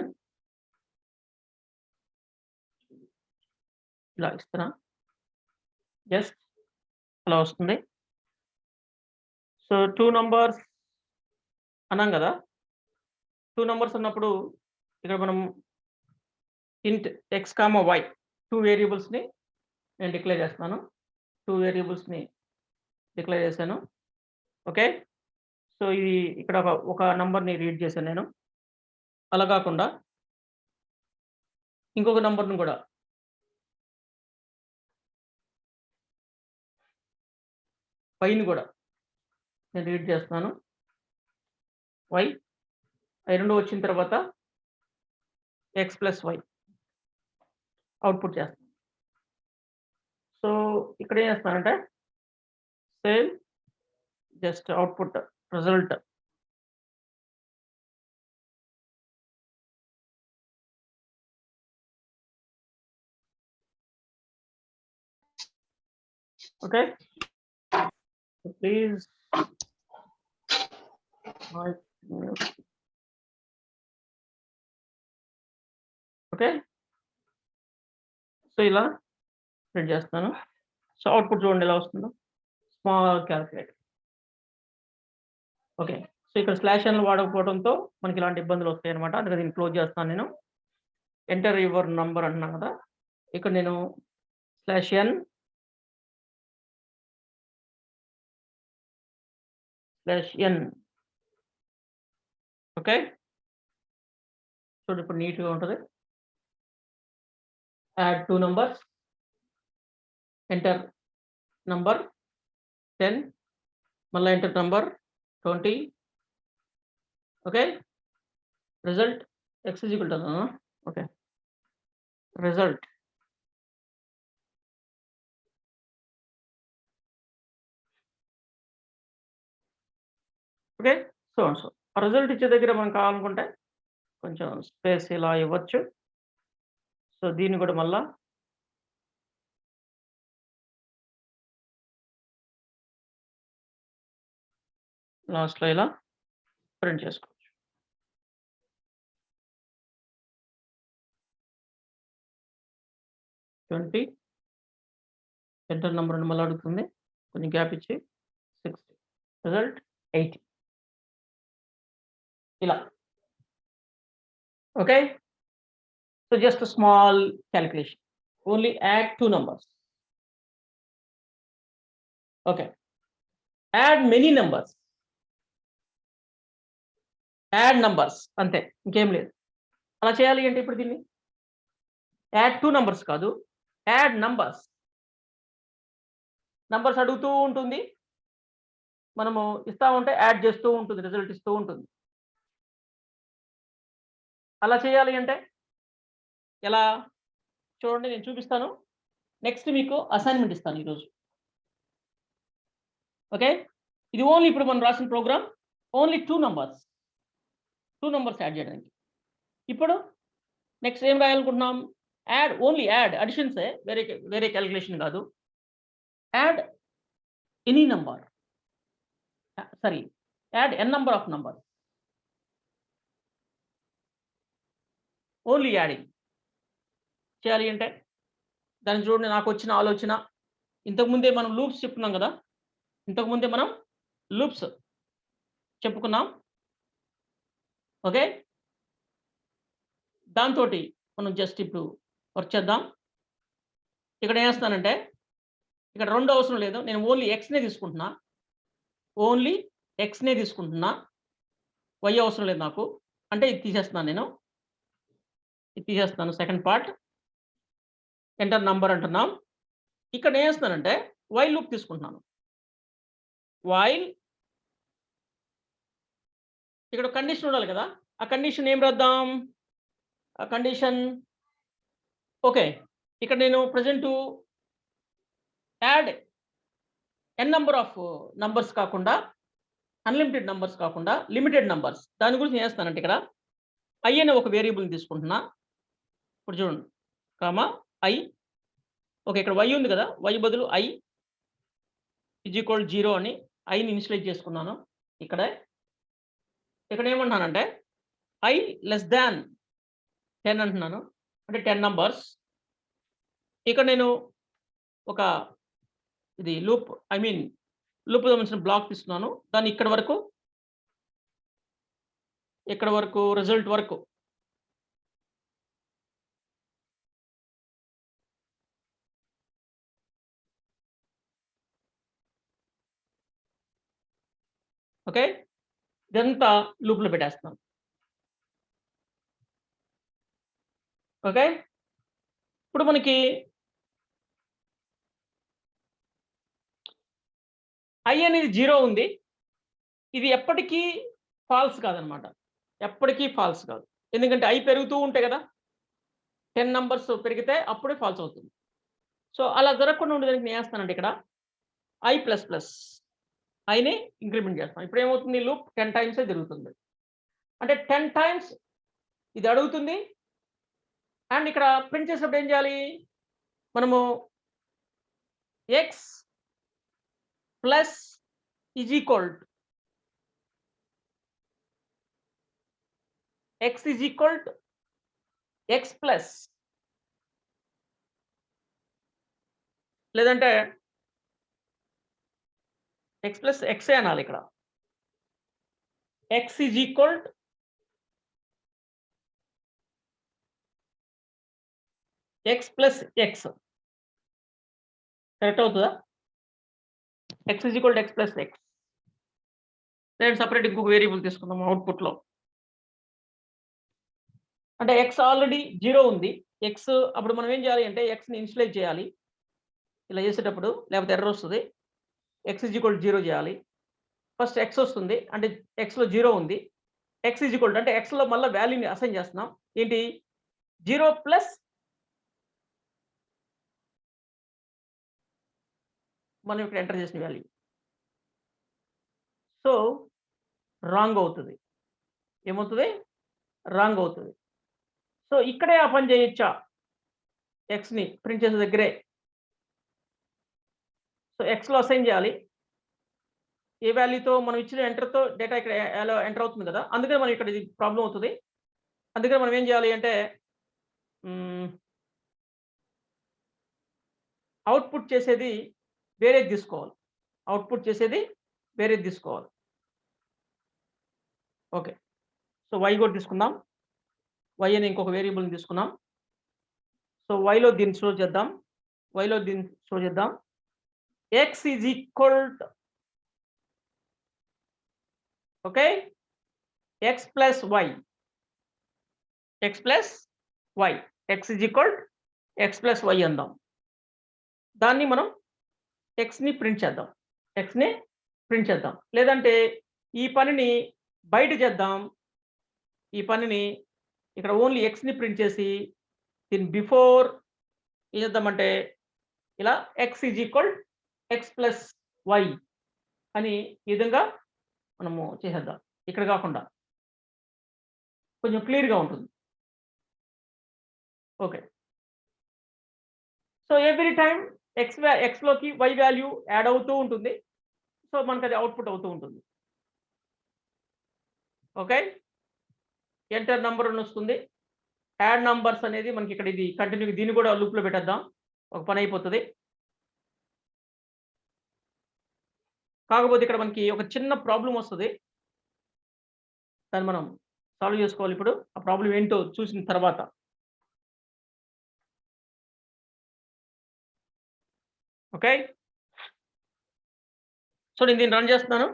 ఇలా ఇస్తున్నా. జస్ట్ అలా వస్తుంది. సో 2 నంబర్స్ అన్నాం కదా! 2 నంబర్స్ అన్నప్పుడు ఇక్కడ మనం ఇంట్ x, y 2 వేరియబుల్స్‌ని నేను డిక్లేర్ చేస్తున్నాను. 2 వేరియబుల్స్‌ని డిక్లేర్ చేశాను. ఓకే. సో ఇది ఇక్కడ ఒక నంబర్‌ని రీడ్ చేశాను నేను. అలా కాకుండా ఇంకొక నంబర్‌ని కూడా వైని కూడా నేను రీడ్ చేస్తున్నాను. వై అవి 2 వచ్చిన తర్వాత x + y అవుట్‌పుట్ చేస్తాను. సో ఇక్కడ ఏం చేస్తున్నానంటే same just output result okay. So please okay. So ఇలా ప్రింట్ చేస్తున్నాను. సో అవుట్‌పుట్ చూడండి ఎలా వస్తుందో. Small calculator. ఓకే. సో ఇక్కడ /n వాడకపోవడంతో మనకి ఇలాంటి ఇబ్బందులు వస్తాయన్నమాట. అందుకే దీన్ని క్లోజ్ చేస్తాను నేను. ఎంటర్ యువర్ నంబర్ అంటున్నాను కదా! ఇక్కడ నేను /n ఓకే. చూడండి ఇప్పుడు నీట్‌గా ఉంటది. Add 2 numbers. ఎంటర్ నంబర్ 10 మళ్ళా enter number 20 okay. Result x okay. Result okay. So and so. ఆ రిజల్ట్ ఇచ్చే దగ్గర మనం కావాలనుకుంటే కొంచెం స్పేస్ ఇలా ఇవ్వచ్చు. సో దీన్ని కూడా మళ్ళా లాస్ట్‌లో ఇలా ప్రింట్ చేసుకోవచ్చు. ఎంటర్ నంబర్ అని మళ్ళీ అడుగుతుంది. కొంచెం గ్యాప్ ఇచ్చి 60 రిజల్ట్ 80 ఇలా. Okay. So just small calculation. Only add 2 numbers. Okay. Add many numbers. Add numbers అంతే. ఇంకేం లేదు. అలా చేయాలి అంటే ఇప్పుడు దీన్ని యాడ్ 2 నంబర్స్ కాదు. Add numbers. నంబర్స్ అడుగుతూ ఉంటుంది. మనము ఇస్తా ఉంటే యాడ్ చేస్తూ ఉంటుంది. రిజల్ట్ ఇస్తూ ఉంటుంది. అలా చేయాలి అంటే ఎలా? చూడండి నేను చూపిస్తాను. నెక్స్ట్ మీకు అసైన్‌మెంట్ ఇస్తాను ఈరోజు. ఓకే. ఇది ఓన్లీ ఇప్పుడు మనం రాసిన program only 2 numbers. 2 numbers add చేయడానికి. ఇప్పుడు నెక్స్ట్ ఏం రాయాలనుకుంటున్నాం? ఓన్లీ యాడ్ అడిషన్సే వేరే క్యాలిక్యులేషన్ కాదు. Add any number. Add n number of numbers. Only adding. చేయాలి అంటే దాన్ని చూడండి నాకొచ్చిన ఆలోచన. ఇంతకుముందే మనం లూప్స్ చెప్పుకున్నాం కదా! ఇంతకుముందే మనం లూప్స్ చెప్పుకున్నాం. ఓకే. దాంతోటి మనం జస్ట్ ఇప్పుడు వర్క్ చేద్దాం. ఇక్కడ ఏం చేస్తానంటే ఇక్కడ 2 అవసరం లేదు. నేను ఓన్లీ xనే తీసుకుంటున్నా. ఓన్లీ xనే తీసుకుంటున్నా. y అవసరం లేదు నాకు. అంటే ఇది తీసేస్తున్నాను నేను. ఇది తీసేస్తున్నాను సెకండ్ పార్ట్. ఎంటర్ నంబర్ అంటున్నాం. ఇక్కడ ఏం చేస్తున్నానంటే వైల్ లూప్ తీసుకుంటున్నాను. వైల్ ఇక్కడ కండిషన్ ఉండాలి కదా! ఆ కండిషన్ ఏం రాద్దాం? ఆ కండిషన్ ఓకే. ఇక్కడ నేను present add N number of numbers కాకుండా, అన్‌లిమిటెడ్ నంబర్స్ కాకుండా లిమిటెడ్ నంబర్స్. దాని గురించి ఏం చేస్తానంటే ఇక్కడ ఐ అనే ఒక వేరియబుల్‌ని తీసుకుంటున్నా. ఇప్పుడు చూడండి. Comma I. ఓకే. ఇక్కడ వై ఉంది కదా! వై బదులు ఐ ఈజ్ ఈక్వల్ 0 అని ఐని ఇనిషియలైజ్ చేసుకున్నాను. ఇక్కడే. ఇక్కడ ఏమంటున్నానంటే ఐ లెస్ థాన్ 10 అంటున్నాను. అంటే 10 నంబర్స్. ఇక్కడ నేను ఒక ఇది లూప్ లూప్‌కి సంబంధించిన బ్లాక్ తీసుకున్నాను. దాన్ని ఇక్కడ వరకు రిజల్ట్ వరకు. ఓకే. ఇదంతా లూప్‌లో పెట్టేస్తున్నాను. ఓకే. ఇప్పుడు మనకి ఐ అనేది 0 ఉంది. ఇది ఎప్పటికీ ఫాల్స్ కాదనమాట. ఎప్పటికీ ఫాల్స్ కాదు. ఎందుకంటే ఐ పెరుగుతూ ఉంటే కదా! 10 నంబర్స్ పెరిగితే అప్పుడే ఫాల్స్ అవుతుంది. సో, అలా జరగకుండా ఉండేదానికి నేను ఏస్తానంటే ఇక్కడ ఐ ప్లస్ ప్లస్ ఐని ఇంక్రిమెంట్ చేస్తాం. ఇప్పుడేమవుతుంది లూప్ 10 టైమ్సే జరుగుతుంది. అంటే 10 టైమ్స్ ఇది అడుగుతుంది. అండ్ ఇక్కడ ప్రింట్ చేసేటప్పుడు ఏం చేయాలి? మనము X plus is equal to X is equal to X plus లేదంటే ఎక్స్ ప్లస్ ఎక్సే అనాలి ఇక్కడ. X is equal to X plus X. Correct అవుతదా? X is equal to X plus X. నేను సెపరేట్ ఇంకొక వేరియబుల్ తీసుకుందాం అవుట్‌పుట్‌లో. అంటే ఎక్స్ ఆల్రెడీ 0 ఉంది. ఎక్స్ అప్పుడు మనం ఏం చేయాలి అంటే ఎక్స్‌ని ఇనిషియలైజ్ చేయాలి. ఇలా చేసేటప్పుడు లేకపోతే ఎర్రర్ వస్తది. ఎక్స్ ఈజ్ ఈక్వల్ టు 0 చేయాలి. ఫస్ట్ ఎక్స్ వస్తుంది. అంటే ఎక్స్‌లో 0 ఉంది. ఎక్స్ ఈజ్ ఈక్వల్ టు అంటే ఎక్స్‌లో మళ్ళా వాల్యూని అసైన్ చేస్తున్నాం. ఏంటి 0 ప్లస్ మనం ఇక్కడ ఎంటర్ చేసిన వాల్యూ. సో, రాంగ్ అవుతది. ఏమవుతది? రాంగ్ అవుతది. సో, ఇక్కడే ఆ పని చేయొచ్చా? ఎక్స్‌ని ప్రింట్ చేసే దగ్గరే. సో, ఎక్స్‌లో అసైన్ చేయాలి. ఏ వాల్యూతో మనం ఇచ్చిన ఎంటర్‌తో డేటా ఇక్కడ ఎలా ఎంటర్ అవుతుంది కదా! అందుకని మనం ఇక్కడ ఇది ప్రాబ్లమ్ అవుతది. అందుకని మనం ఏం చేయాలి అంటే హ్మ్. అవుట్‌పుట్ చేసేది వేరేది తీసుకోవాలి. అవుట్‌పుట్ చేసేది వేరేది తీసుకోవాలి. ఓకే. సో, వై కూడా తీసుకుందాం. వై అనే ఇంకొక వేరియబుల్‌ని తీసుకున్నాం. సో, వైలో దీన్ని స్టోర్ చేద్దాం. వైలో దీన్ని స్టోర్ చేద్దాం. X is equal to okay. X plus Y. X plus Y. X is equal to X plus Y అందాం. దాన్ని మనం ఎక్స్‌ని ప్రింట్ చేద్దాం. ఎక్స్‌ని ప్రింట్ చేద్దాం. లేదంటే ఈ పనిని బయట చేద్దాం. ఈ పనిని ఇక్కడ ఓన్లీ ఎక్స్‌ని ప్రింట్ చేసి దీని బిఫోర్ ఏం చేద్దామంటే ఇలా X is equal X plus Y అని ఈ విధంగా మనము చేసేద్దాం. ఇక్కడ కాకుండా. కొంచెం క్లియర్‌గా ఉంటుంది. ఓకే. సో, ఎవ్రీ టైమ్ ఎక్స్‌లోకి వై వాల్యూ యాడ్ అవుతూ ఉంటుంది. సో, మనకది అవుట్‌పుట్ అవుతూ ఉంటుంది. ఓకే. ఎంటర్ నంబర్ అని వస్తుంది. యాడ్ నంబర్స్ అనేది మనకి ఇక్కడ ఇది కంటిన్యూగా దీన్ని కూడా లూప్‌లో పెట్టేద్దాం. ఒక పని అయిపోతది. కాకపోతే ఇక్కడ మనకి ఒక చిన్న ప్రాబ్లమ్ వస్తది. దాన్ని మనం సాల్వ్ చేసుకోవాలి ఇప్పుడు. ఆ ప్రాబ్లమ్ ఏంటో చూసిన తర్వాత. ఓకే. సో, నేను దీన్ని రన్ చేస్తున్నాను.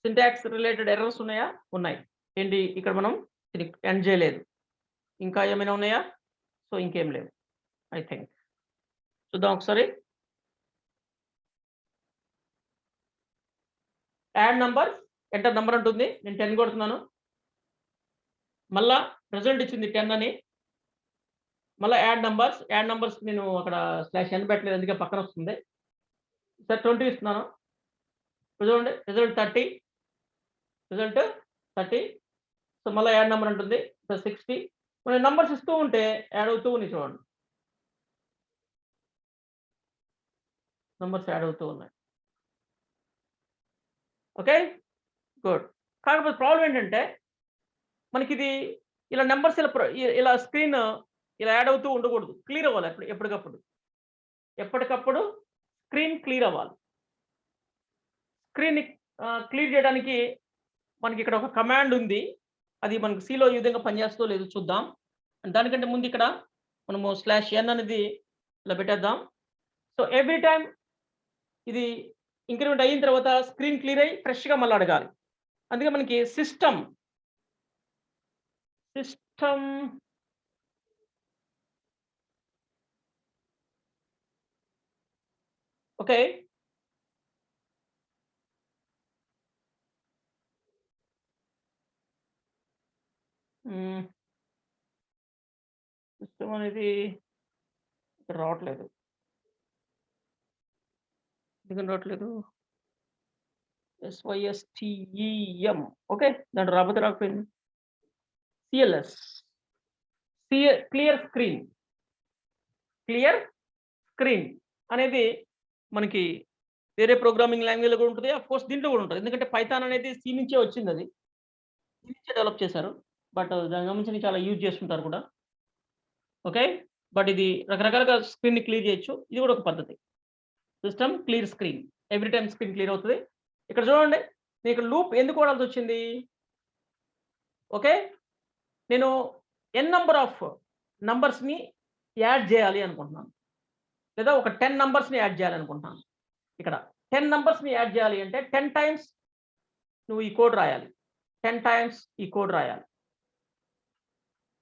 సింటాక్స్ రిలేటెడ్ ఎర్రర్స్ ఉన్నాయా? ఉన్నాయి. ఏంటి ఇక్కడ మనం ఇది ఎండ్ చేయలేదు. ఇంకా ఏమైనా ఉన్నాయా? సో, ఇంకేం లేవు. I think. చూద్దాం ఒకసారి. యాడ్ నంబర్, ఎంటర్ నంబర్ అంటుంది. నేను 10 కొడుతున్నాను. మళ్ళా రిజల్ట్ ఇచ్చింది 10 అని. మళ్ళా యాడ్ నంబర్స్ నేను అక్కడ /n పెట్టలేదు. అందుకే పక్కన వస్తుంది. ఈసారి 20 ఇస్తున్నాను. ఇప్పుడు చూడండి రిజల్ట్ 30. సో, మళ్ళా యాడ్ నంబర్ ఉంటుంది. సో, 60. మనం నంబర్స్ ఇస్తూ ఉంటే యాడ్ అవుతూ ఉన్నాయి చూడండి. నంబర్స్ యాడ్ అవుతూ ఉన్నాయి. ఓకే. గుడ్. కాకపోతే ప్రాబ్లమ్ ఏంటంటే మనకిది ఇలా నంబర్స్ ఇలా స్క్రీన్ ఇలా యాడ్ అవుతూ ఉండకూడదు. క్లియర్ అవ్వాలి ఎప్పటికప్పుడు. ఎప్పటికప్పుడు స్క్రీన్ క్లియర్ అవ్వాలి. స్క్రీన్‌ని క్లియర్ చేయడానికి మనకిక్కడ ఒక కమాండ్ ఉంది. అది మనకి సిలో ఈ విధంగా పనిచేస్తుందో లేదో చూద్దాం. దానికంటే ముందు ఇక్కడ మనము /n అనేది ఇలా పెట్టేద్దాం. సో, ఎవ్రీ టైమ్ ఇది ఇంక్రిమెంట్ అయిన తర్వాత స్క్రీన్ క్లియర్ అయ్యి ఫ్రెష్‌గా మళ్ళీ అడగాలి. అందుకే మనకి సిస్టమ్ ఓకే. హ్మ్. సిస్టమ్ అనేది ఇక్కడ రావట్లేదు. ఎందుకని రావట్లేదు? SYSTEM okay. దాంట్లో రాకపోతే రాకపోయింది. CLS క్లియర్ స్క్రీన్ అనేది మనకి వేరే ప్రోగ్రామింగ్ లాంగ్వేజ్‌లో కూడా ఉంటది. ఆఫ్‌కోర్స్ దీంట్లో కూడా ఉంటది. ఎందుకంటే పైథాన్ అనేది సి నుంచే వచ్చిందది. సి నుంచే డెవలప్ చేశారు. బట్ దానికి సంబంధించి చాలా యూజ్ చేస్తుంటారు కూడా. ఓకే. బట్ ఇది రకరకాలుగా స్క్రీన్‌ని క్లియర్ చేయొచ్చు. ఇది కూడా ఒక పద్ధతి. System clear screen. Every time screen clear అవుతది. ఇక్కడ చూడండి. నేను ఇక్కడ లూప్ ఎందుకు వాడాల్సొచ్చింది? ఓకే. నేను ఎన్ నంబర్ ఆఫ్ నంబర్స్‌ని యాడ్ చేయాలి అనుకుంటున్నాను. లేదా ఒక 10 నంబర్స్‌ని యాడ్ చేయాలనుకుంటున్నాను. ఇక్కడ 10 నంబర్స్‌ని యాడ్ చేయాలి అంటే 10 టైమ్స్ నువ్వు ఈ కోడ్ రాయాలి. 10 టైమ్స్ ఈ కోడ్ రాయాలి.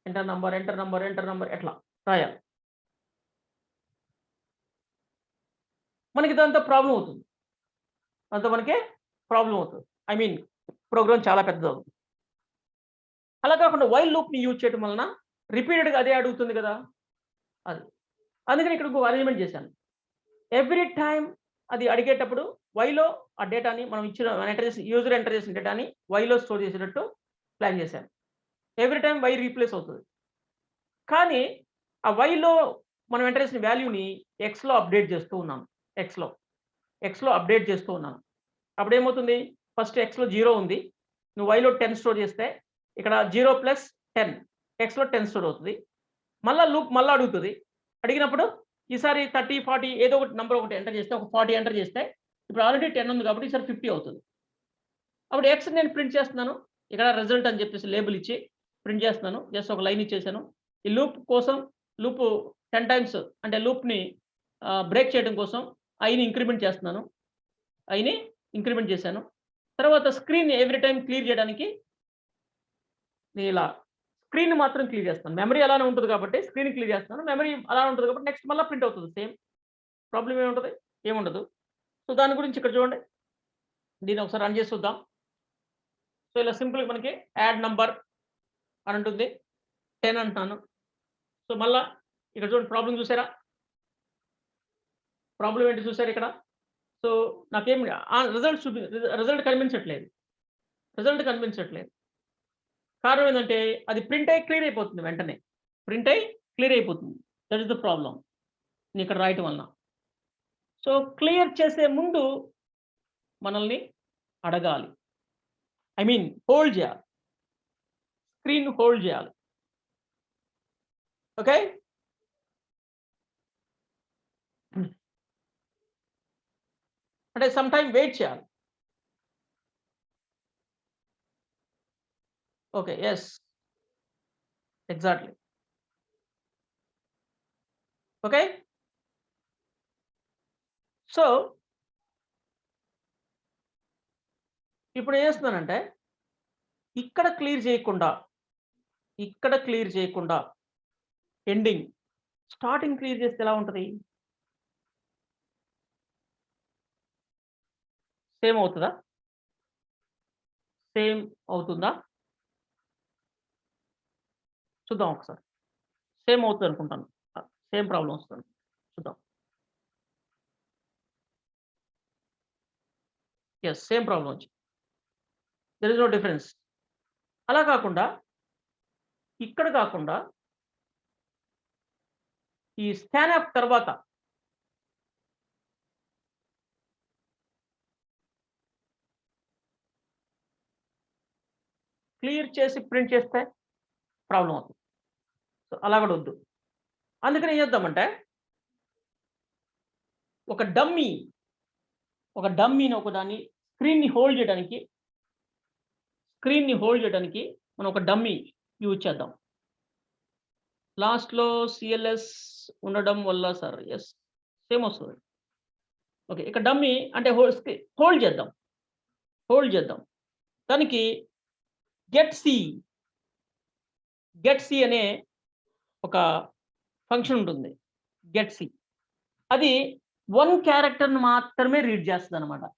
ఎంటర్ నంబర్ ఎట్లా రాయాలి. మనకి దాంతో ప్రాబ్లమ్ అవుతుంది. దాంతో మనకి ప్రాబ్లమ్ అవుతుంది. ఐ మీన్ ప్రోగ్రామ్ చాలా పెద్దదవుతుంది. అలా కాకుండా వైల్ లూప్‌ని యూజ్ చేయడం వలన రిపీటెడ్‌గా అదే అడుగుతుంది కదా! అది. అందుకని ఇక్కడ ఇంకో అరేంజ్‌మెంట్ చేశాను. ఎవ్రీ టైమ్ అది అడిగేటప్పుడు వైలో ఆ డేటాని మనం ఇచ్చిన యూజర్ ఎంటర్ చేసిన డేటాని వైలో స్టోర్ చేసేటట్టు ప్లాన్ చేశాను. ఎవ్రీ టైమ్ వై రీప్లేస్ అవుతది. కానీ ఆ వైలో మనం ఎంటర్ చేసిన వాల్యూని ఎక్స్‌లో అప్డేట్ చేస్తూ ఉన్నాను. ఎక్స్‌లో, ఎక్స్‌లో అప్డేట్ చేస్తూ ఉన్నాను. అప్పుడేమవుతుంది? ఫస్ట్ ఎక్స్‌లో 0 ఉంది. నువ్వు వైలో 10 స్టోర్ చేస్తే ఇక్కడ 0 + 10 ఎక్స్‌లో 10 స్టోర్ అవుతది. మళ్ళా లూప్ మళ్ళా అడుగుతది. అడిగినప్పుడు ఈసారి 30, 40 ఏదో ఒకటి నంబర్ ఒకటి ఎంటర్ చేస్తే ఒక 40 ఎంటర్ చేస్తే ఇప్పుడు ఆల్రెడీ 10 ఉంది కాబట్టి ఈసారి 50 అవుతది. అప్పుడు ఎక్స్ నేను ప్రింట్ చేస్తున్నాను. ఇక్కడ రిజల్ట్ అని చెప్పేసి లేబుల్ ఇచ్చి ప్రింట్ చేస్తున్నాను. జస్ట్ ఒక లైన్ ఇచ్చేసాను. ఈ లూప్ కోసం లూప్ 10 టైమ్స్ అంటే లూప్‌ని బ్రేక్ చేయడం కోసం ఐని ఇంక్రిమెంట్ చేస్తున్నాను. ఐని ఇంక్రిమెంట్ చేశాను. తర్వాత స్క్రీన్ ఎవ్రీ టైమ్ క్లియర్ చేయడానికి నేనిలా స్క్రీన్ మాత్రం క్లియర్ చేస్తాను. మెమరీ అలానే ఉంటది కాబట్టి స్క్రీన్ క్లియర్ చేస్తున్నాను. మెమరీ అలానే ఉంటది కాబట్టి నెక్స్ట్ మళ్ళా ప్రింట్ అవుతది సేమ్. ప్రాబ్లమ్ ఏముంటది? ఏముండదు. సో, దాని గురించి ఇక్కడ చూడండి. దీన్ని ఒకసారి రన్ చేసి చూద్దాం. సో, ఇలా సింపుల్‌గా మనకి యాడ్ నంబర్ అని ఉంటుంది. 10 అంటున్నాను. సో, మళ్ళా ఇక్కడ చూడండి ప్రాబ్లమ్ చూసారా? ప్రాబ్లమ్ ఏంటి చూసారా ఇక్కడ? సో, నాకేం రిజల్ట్ కనిపించట్లేదు. కారణం ఏందంటే అది ప్రింట్ అయ్యి క్లియర్ అయిపోతుంది వెంటనే. ప్రింట్ అయ్యి క్లియర్ అయిపోతుంది. That is the problem. నేనిక్కడ రాయటం వలన. సో, క్లియర్ చేసే ముందు మనల్ని అడగాలి. ఐ మీన్ హోల్డ్ చేయాలి. స్క్రీన్ హోల్డ్ చేయాలి. ఓకే. అంటే సమ్ టైమ్ వెయిట్ చేయాలి. Okay. Yes. Exactly. Okay. So, ఇప్పుడు ఏం చేస్తున్నానంటే ఇక్కడ క్లియర్ చేయకుండా, ఇక్కడ క్లియర్ చేయకుండా ఎండింగ్, స్టార్టింగ్ క్లియర్ చేస్తే ఎలా ఉంటది? సేమ్ అవుతదా? సేమ్ అవుతుందా? చూద్దాం ఒకసారి. సేమ్ అవుతుంది అనుకుంటాను. సేమ్ ప్రాబ్లమ్ వస్తుంది. చూద్దాం. యెస్. సేమ్ ప్రాబ్లమ్ వచ్చింది. There is no difference. అలా కాకుండా ఇక్కడ కాకుండా ఈ స్కాన్‌అప్ తర్వాత క్లియర్ చేసి ప్రింట్ చేస్తే ప్రాబ్లమ్ అవుతుంది. సో, అలా కూడా వద్దు. అందుకని ఏం చేద్దామంటే ఒక డమ్మీని ఒకదాన్ని స్క్రీన్‌ని హోల్డ్ చేయడానికి మనం ఒక డమ్మీ యూజ్ చేద్దాం. లాస్ట్‌లో సీఎల్ఎస్ ఉండడం వల్ల సార్ యెస్. సేమ్ వస్తది. ఓకే. ఇక్కడ డమ్మీ అంటే హోల్డ్ చేద్దాం. దానికి గెట్ సి అనే ఒక ఫంక్షన్ ఉంటుంది. Get C. అది 1 క్యారెక్టర్‌ని మాత్రమే రీడ్ చేస్తదనమాట.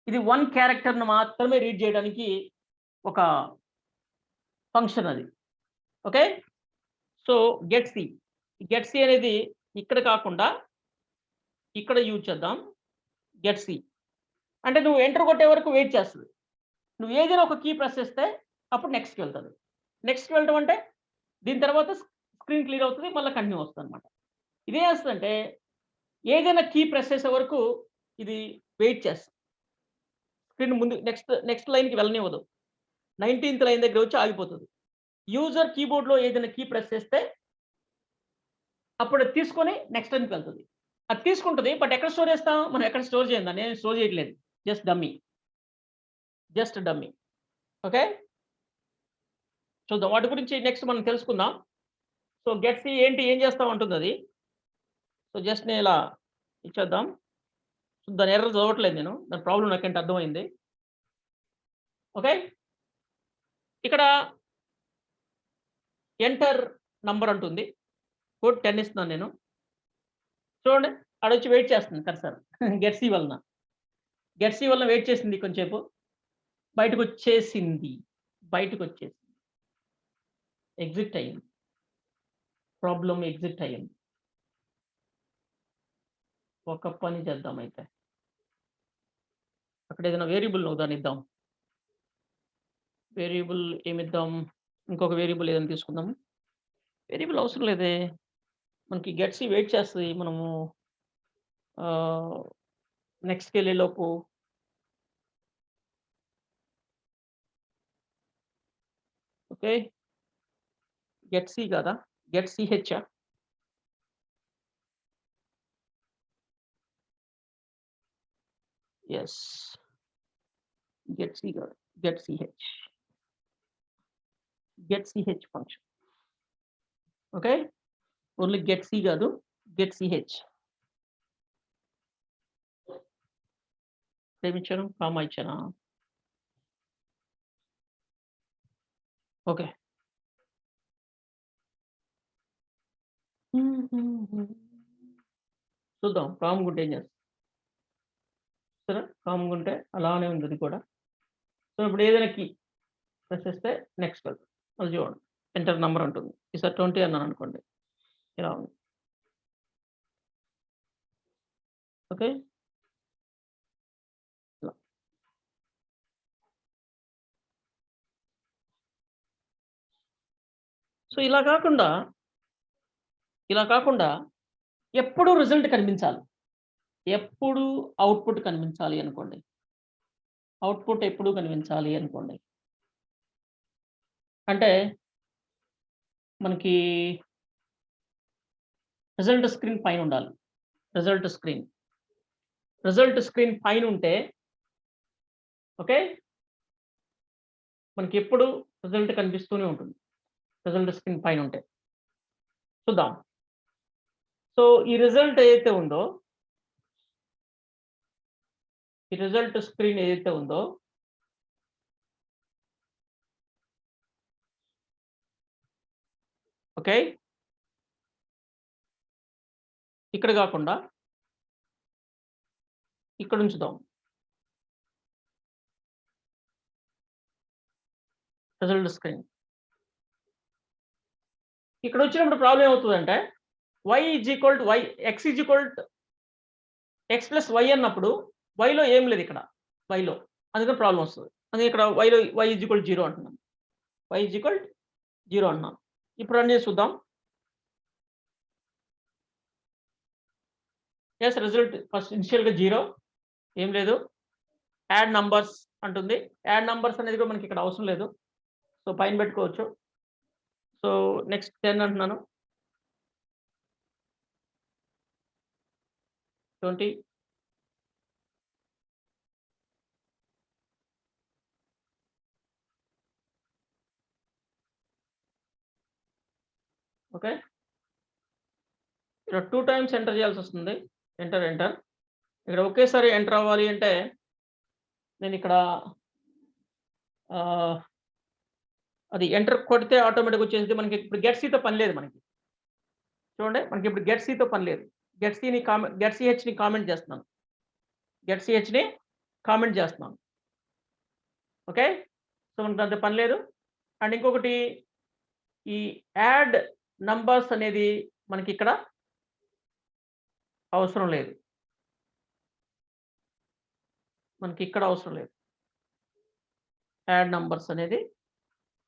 ఇది 1 క్యారెక్టర్‌ని మాత్రమే రీడ్ చేయడానికి ఒక ఫంక్షన్ అది. ఓకే. సో, గెట్ సి అనేది ఇక్కడ కాకుండా ఇక్కడ యూజ్ చేద్దాం. Get C. అంటే నువ్వు ఎంటర్ కొట్టే వరకు వెయిట్ చేస్తది. నువ్వు ఏదైనా ఒక కీ ప్రెస్ చేస్తే అప్పుడు నెక్స్ట్‌కి వెళ్తది. నెక్స్ట్‌కి వెళ్ళటం అంటే దీని తర్వాత స్క్రీన్ క్లియర్ అవుతది. మళ్ళా కంటిన్యూ వస్తదనమాట. ఇదేం చేస్తదంటే ఏదైనా కీ ప్రెస్ చేసే వరకు ఇది వెయిట్ చేస్తది. స్క్రీన్ ముందు నెక్స్ట్ లైన్‌కి వెళ్ళనివ్వదు. 19థ్ లైన్ దగ్గర వచ్చి ఆగిపోతది. యూజర్ కీబోర్డ్‌లో ఏదైనా కీ ప్రెస్ చేస్తే అప్పుడు అది తీసుకొని నెక్స్ట్ లైన్‌కి వెళ్తది. అది తీసుకుంటది. బట్ ఎక్కడ స్టోర్ చేస్తాం? మనం ఎక్కడ స్టోర్ చేయం దాన్ని. నేను స్టోర్ చేయట్లేదు. Just dummy. ఓకే. చూద్దాం. వాటి గురించి నెక్స్ట్ మనం తెలుసుకుందాం. సో, గెట్ సి ఏం చేస్తాం అంటుందది. సో, జస్ట్ నేను ఇలా ఇచ్చేద్దాం. సో, దాని ఎర్రర్ చదవట్లేదు నేను. దాని ప్రాబ్లమ్ నాకేంటో అర్థమైంది. ఓకే. ఇక్కడ ఎంటర్ నంబర్ అంటుంది. కోడ్ 10 ఇస్తున్నాను నేను. చూడండి ఆడొచ్చి వెయిట్ చేస్తుంది కర్సర్. గెట్ సి వలన వెయిట్ చేసింది కొంచేపు. బయటకొచ్చేసింది. ఎగ్జిట్ అయింది. ప్రాబ్లమ్ ఎగ్జిట్ అయింది. ఒక పని చేద్దామైతే. అక్కడ ఏదైనా వేరియబుల్ ఒకదాన్నిద్దాం. వేరియబుల్ ఏమిద్దాం? ఇంకొక వేరియబుల్ ఏదైనా తీసుకుందాం. వేరియబుల్ అవసరం లేదే. మనకి గెట్ సి వెయిట్ చేస్తది. మనము ఆహ్, నెక్స్ట్‌కెళ్ళేలోపు ఓకే. గెట్ సి కాదా? గెట్ సిహెచ్చా? యెస్. గెట్ సి కాదు. Get CH. Get CH function. Okay. Only get C కాదు. Get CH. ఏమిచ్చాను? కామా ఇచ్చానా? ఓకే. చూద్దాం కామ్‌గుంటే ఏం చేస్తది. చూసారా? కామ్‌గుంటే అలానే ఉంది ఇది కూడా. సో, ఇప్పుడు ఏదైనా కీ ప్రెస్ చేస్తే నెక్స్ట్ వెళ్తది. అది చూడండి. ఎంటర్ నంబర్ అంటుంది. ఈసారి 20 అన్నాననుకోండి. ఇలా ఉంది. ఓకే. ఇలా. సో, ఇలా కాకుండా ఎప్పుడు రిజల్ట్ కనిపించాలి. ఎప్పుడు అవుట్‌పుట్ కనిపించాలి అనుకోండి. అవుట్‌పుట్ ఎప్పుడు కనిపించాలి అనుకోండి. అంటే మనకి రిజల్ట్ స్క్రీన్ పైనుండాలి. Result screen. రిజల్ట్ స్క్రీన్ పైనుంటే ఓకే. మనకెప్పుడు రిజల్ట్ కనిపిస్తూనే ఉంటుంది. రిజల్ట్ స్క్రీన్ పైనుంటే. చూద్దాం. సో, ఈ రిజల్ట్ ఏదైతే ఉందో, ఈ రిజల్ట్ స్క్రీన్ ఏదైతే ఉందో ఓకే. ఇక్కడ గాకుండా ఇక్కడుంచుదాం. Result screen. ఇక్కడ వచ్చినప్పుడు ప్రాబ్లం ఏమవుతుందంటే y is equal to y, x is equal to x plus y అన్నప్పుడు వైలో ఏం లేదు ఇక్కడ వైలో, అందుకని ప్రాబ్లం వస్తుంది. అందుకే ఇక్కడ వైలో y ఈజ్ ఈక్వల్ 0 అంటున్నాను. y ఈజ్ ఈక్వల్ 0 అంటున్నాను. ఇప్పుడు రన్ చేసి చూద్దాం. ఎస్, రిజల్ట్ ఫస్ట్ ఇనిషియల్గా 0 ఏం లేదు. యాడ్ నంబర్స్ అంటుంది. యాడ్ నంబర్స్ అనేది కూడా మనకి ఇక్కడ అవసరం లేదు, సో పైన పెట్టుకోవచ్చు. సో నెక్స్ట్ 10 అంటున్నాను, 20, ఓకే. ఇక్కడ 2 టైమ్స్ ఎంటర్ చేయాల్సి వస్తుంది. ఎంటర్ ఇక్కడ ఒకేసారి ఎంటర్ అవ్వాలి అంటే నేను ఇక్కడ అది ఎంటర్ కొడితే ఆటోమేటిక్గా వచ్చేసి మనకి ఇప్పుడు గెట్ సీతో పని లేదు. మనకి చూడండి, మనకి ఇప్పుడు గెట్ సీతో పని లేదు. గెట్ సిహెచ్ని కామెంట్ చేస్తున్నాను. గెట్ సిహెచ్ని కామెంట్ చేస్తున్నాను. ఓకే, సో మనకి దాంతో పని లేదు. అండ్ ఇంకొకటి, ఈ యాడ్ నంబర్స్ అనేది మనకి ఇక్కడ అవసరం లేదు. మనకి ఇక్కడ అవసరం లేదు. యాడ్ నంబర్స్ అనేది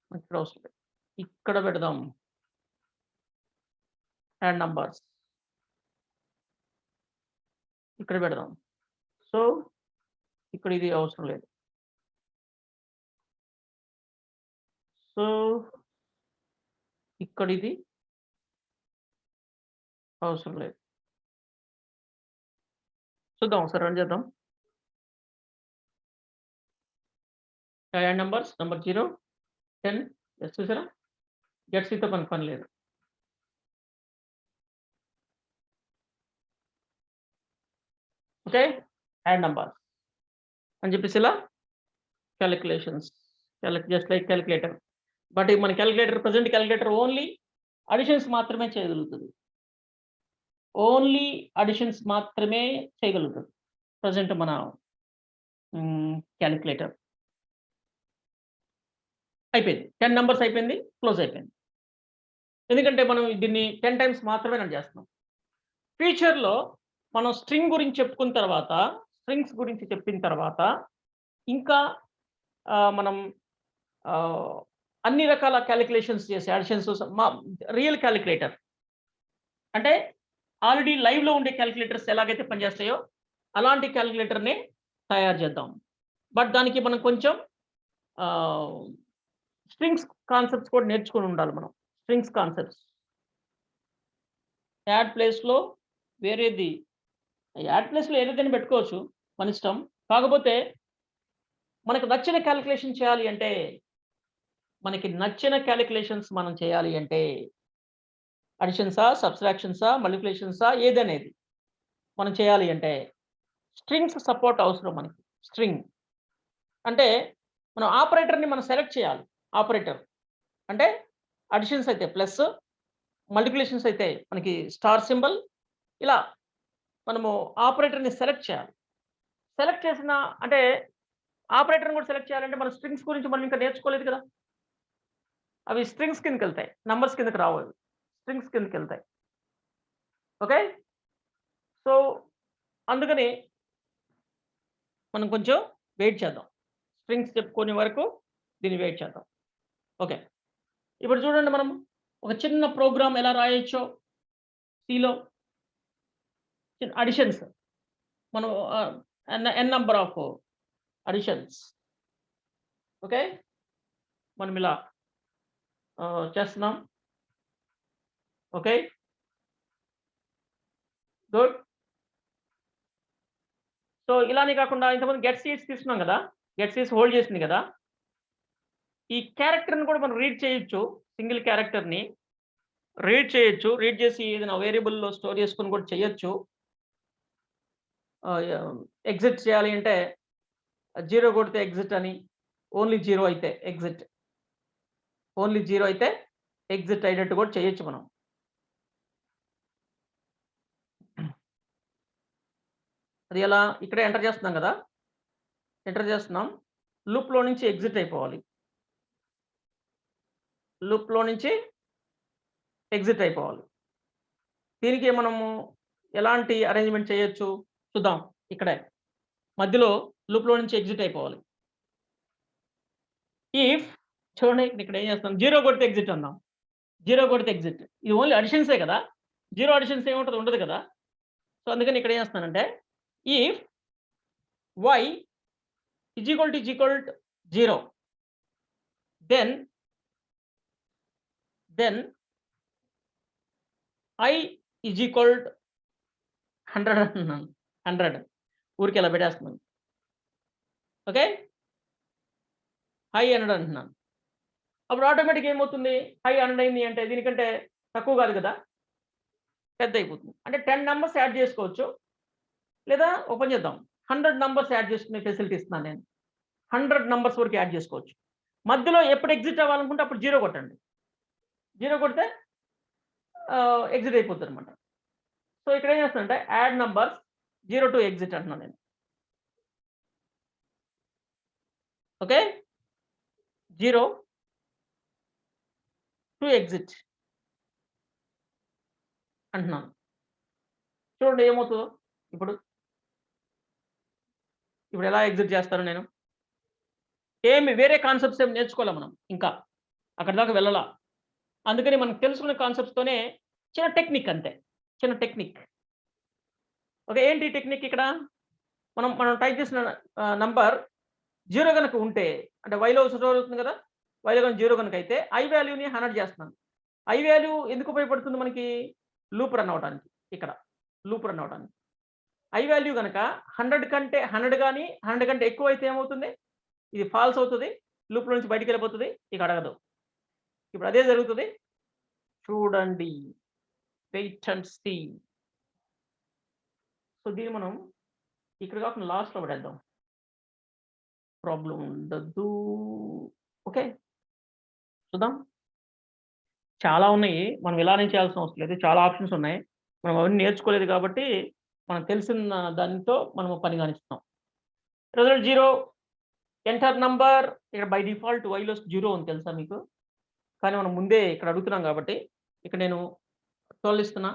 మనకి ఇక్కడ అవసరం లేదు. ఇక్కడ పెడదాం యాడ్ నంబర్స్, ఇక్కడ పెడదాం. సో ఇక్కడ ఇది అవసరం లేదు. సో ఇక్కడ ఇది అవసరం లేదు. చూద్దాం, ఒకసారి రన్ చేద్దాం. యాడ్ నంబర్స్ నెంబర్ 0, 10, ఎస్ చూసారా, గెట్ సీతో పని లేదు. ఓకే, యాడ్ నంబర్స్ అని చెప్పేసి ఇలా calculations, just like calculator. But మన calculator, present calculator only additions మాత్రమే చేయగలుగుతుంది. ఓన్లీ అడిషన్స్ మాత్రమే చేయగలుగుతుంది ప్రజెంట్ మన క్యాలిక్యులేటర్. అయిపోయింది, 10 నంబర్స్ అయిపోయింది, క్లోజ్ అయిపోయింది. ఎందుకంటే మనం దీన్ని 10 టైమ్స్ మాత్రమే రన్ చేస్తున్నాం. ఫ్యూచర్లో మనం స్ట్రింగ్స్ గురించి చెప్పిన తర్వాత ఇంకా మనం అన్ని రకాల క్యాలిక్యులేషన్స్ చేసే అడిషన్స్, రియల్ క్యాలిక్యులేటర్ అంటే ఆల్రెడీ లైవ్లో ఉండే క్యాలిక్యులేటర్స్ ఎలాగైతే పనిచేస్తాయో అలాంటి క్యాలిక్యులేటర్ని తయారు చేద్దాం. బట్ దానికి మనం కొంచెం స్ట్రింగ్స్ కాన్సెప్ట్స్ కూడా నేర్చుకొని ఉండాలి. మనం స్ట్రింగ్స్ కాన్సెప్ట్స్ యాడ్ ప్లేస్లో వేరేది, యాడ్ ప్లేస్లో ఏదైనా పెట్టుకోవచ్చు, మన ఇష్టం. కాకపోతే మనకు నచ్చిన క్యాలిక్యులేషన్ చేయాలి అంటే, మనం చేయాలి అంటే అడిషన్సా, సబ్స్ట్రాక్షన్సా, మల్టిప్లికేషన్సా ఏదనేది మనం చేయాలి అంటే స్ట్రింగ్స్ సపోర్ట్ అవసరం మనకి. స్ట్రింగ్ అంటే మనం ఆపరేటర్ని మనం సెలెక్ట్ చేయాలి. ఆపరేటర్ అంటే అడిషన్స్ అయితే ప్లస్, మల్టిప్లికేషన్స్ అయితే మనకి స్టార్ సింబల్, ఇలా మనము ఆపరేటర్ని సెలెక్ట్ చేయాలి. సెలెక్ట్ చేసిన అంటే ఆపరేటర్ని కూడా సెలెక్ట్ చేయాలంటే మన స్ట్రింగ్స్ గురించి మనం ఇంకా నేర్చుకోలేదు కదా. అవి స్ట్రింగ్స్ కిందకి వెళ్తాయి, నంబర్స్ కిందకి రావు, అవి స్ట్రింగ్స్ కిందకి వెళ్తాయి. ఓకే, సో అందుకని మనం కొంచెం వెయిట్ చేద్దాం. స్ట్రింగ్స్ చెప్పుకునే వరకు దీన్ని వెయిట్ చేద్దాం. ఓకే, ఇప్పుడు చూడండి, మనం ఒక చిన్న ప్రోగ్రామ్ ఎలా రాయొచ్చో సిలో. అడిషన్స్ మనం ఎన్ నంబర్ ఆఫ్ అడిషన్స్. ఓకే, మనం ఇలా చేస్తున్నాం. Okay, good. సో ఇలానే కాకుండా ఇంతకుముందు గెట్ సీట్స్ తీసుకున్నాం కదా, గెట్ సీట్స్ హోల్డ్ చేసింది కదా, ఈ క్యారెక్టర్ని కూడా మనం రీడ్ చేయొచ్చు. సింగిల్ క్యారెక్టర్ని రీడ్ చేయొచ్చు. రీడ్ చేసి ఏదైనా వేరియబుల్లో స్టోర్ చేసుకొని కూడా చేయొచ్చు. ఎగ్జిట్ చేయాలి అంటే 0 కొడితే ఎగ్జిట్ అని, ఓన్లీ 0 అయితే ఎగ్జిట్, ఓన్లీ 0 అయితే ఎగ్జిట్ అయ్యేటట్టు కూడా చేయొచ్చు మనం. అది ఎలా, ఇక్కడే ఎంటర్ చేస్తున్నాం కదా, ఎంటర్ చేస్తున్నాం. లూప్లో నుంచి ఎగ్జిట్ అయిపోవాలి. లూప్లో నుంచి ఎగ్జిట్ అయిపోవాలి. దీనికి మనము ఎలాంటి అరేంజ్‌మెంట్ చేయొచ్చు చూద్దాం ఇక్కడే. మధ్యలో లూప్‌లో నుంచి ఎగ్జిట్ అయిపోవాలి. ఇఫ్ చూడండి ఇక్కడ ఏం చేస్తాం 0 కొడితే ఎగ్జిట్ అందాం. 0 కొడితే ఎగ్జిట్. ఇది ఓన్లీ అడిషన్సే కదా! 0 అడిషన్స్ ఏముంటది? ఉండదు కదా! సో, అందుకని ఇక్కడ ఏం చేస్తున్నానంటే if y is equal to 0 then i is equal to 100 అంటున్నాను. 100 ఊరికే ఇలా పెట్టేస్తున్నాను. ఓకే. హై 100 అంటున్నాను. అప్పుడు ఆటోమేటిక్‌గా ఏమవుతుంది? హై 100 అయింది అంటే దీనికంటే తక్కువ కాదు కదా! పెద్దయిపోతుంది. అంటే 10 నంబర్స్ యాడ్ చేసుకోవచ్చు. లేదా ఓపెన్ చేద్దాం. 100 నంబర్స్ యాడ్ చేసుకునే ఫెసిలిటీ ఇస్తున్నాను నేను. 100 నంబర్స్ వరకు యాడ్ చేసుకోవచ్చు. మధ్యలో ఎప్పుడు ఎగ్జిట్ అవ్వాలనుకుంటే అప్పుడు 0 కొట్టండి. 0 కొడితే ఎగ్జిట్ అయిపోద్దనమాట. సో, ఇక్కడ ఏం చేస్తానంటే యాడ్ నంబర్స్ 0 టు ఎగ్జిట్ అంటున్నాను నేను. ఓకే. 0 టు ఎగ్జిట్ అంటున్నాను. చూడండి ఏమవుతదో ఇప్పుడు. ఇప్పుడు ఎలా ఎగ్జిట్ చేస్తాను నేను? వేరే కాన్సెప్ట్స్ ఏమి నేర్చుకోలే మనం ఇంకా. అక్కడి దాకా వెళ్ళలా. అందుకని మనకు తెలుసుకున్న కాన్సెప్ట్స్‌తోనే చిన్న టెక్నిక్ అంతే. చిన్న టెక్నిక్. ఓకే. ఏంటి టెక్నిక్ ఇక్కడ? మనం టైప్ చేసిన నంబర్ 0 గనక ఉంటే అంటే వైలో స్టోర్ అవుతుంది కదా! వైలో గనుక 0 గనుక అయితే ఐ వాల్యూని 100 చేస్తున్నాను. ఐ వాల్యూ ఎందుకు ఉపయోగపడుతుంది మనకి? లూప్ రన్ అవ్వడానికి ఇక్కడ. లూప్ రన్ అవ్వడానికి. ఐ వాల్యూ గనక 100 గాని, 100 కంటే ఎక్కువైతే ఏమవుతుంది? ఇది ఫాల్స్ అవుతది. లూప్‌లో నుంచి బయటికెళ్ళిపోతది. ఇక అడగదు. ఇప్పుడు అదే జరుగుతది. చూడండి. Wait and see. సో, దీన్ని మనం ఇక్కడ కాకుండా లాస్ట్‌లో పడేద్దాం. ప్రాబ్లమ్ ఉండద్దు. ఓకే. చూద్దాం. చాలా ఉన్నాయి. మనం ఇలానే చేయాల్సిన అవసరం లేదు. చాలా ఆప్షన్స్ ఉన్నాయి. మనం అవన్నీ నేర్చుకోలేదు కాబట్టి, మనకు తెలిసిన దానితో మనము పని కానిస్తున్నాం. రిజల్ట్ 0 ఎంటర్ నంబర్ ఇక్కడ బై డిఫాల్ట్ వైలో 0 ఉంది తెలుసా మీకు? కానీ మనం ముందే ఇక్కడ అడుగుతున్నాం కాబట్టి, ఇక్కడ నేను 12 ఇస్తున్నా.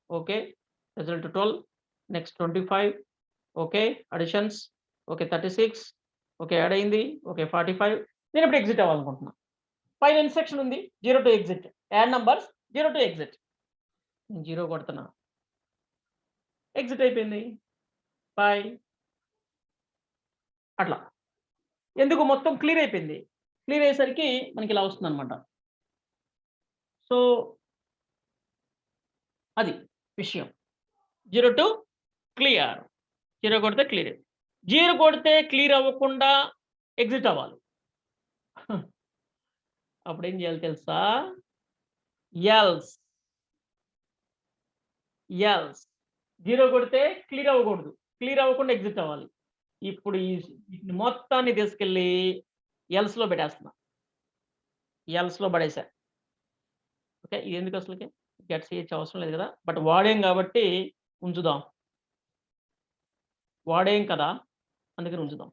Okay. Result 12 next 25 okay. Additions okay. 36 okay. Add అయింది. ఓకే. 45 నేను ఇప్పుడు ఎగ్జిట్ అవ్వాలనుకుంటున్నా. పైన ఇన్‌స్ట్రక్షన్ ఉంది. 0 to exit. Add numbers 0 to exit. నేను 0 కొడుతున్నా. ఎగ్జిట్ అయిపోయింది. బై. అట్లా. ఎందుకు మొత్తం క్లియర్ అయిపోయింది. క్లియర్ అయ్యేసరికి మనకి ఇలా వస్తుందన్నమాట. సో, అది విషయం. 0 టు క్లియర్. 0 కొడితే క్లియర్. 0 కొడితే క్లియర్ అవ్వకుండా ఎగ్జిట్ అవ్వాలి. అప్పుడేం చేయాలి తెలుసా? ఎల్స్. 0 కొడితే క్లియర్ అవ్వకూడదు. క్లియర్ అవ్వకుండా ఎగ్జిట్ అవ్వాలి. ఇప్పుడు వీటిని మొత్తాన్ని తీసుకెళ్ళి ఎల్స్‌లో పెట్టేస్తున్నా. ఎల్స్‌లో పడేసా. ఓకే. ఇది ఎందుకు అసలకి? గెట్ సిహెచ్ అవసరం లేదు కదా! బట్ వాడాం కాబట్టి ఉంచుదాం. వాడాం కదా! అందుకని ఉంచుదాం.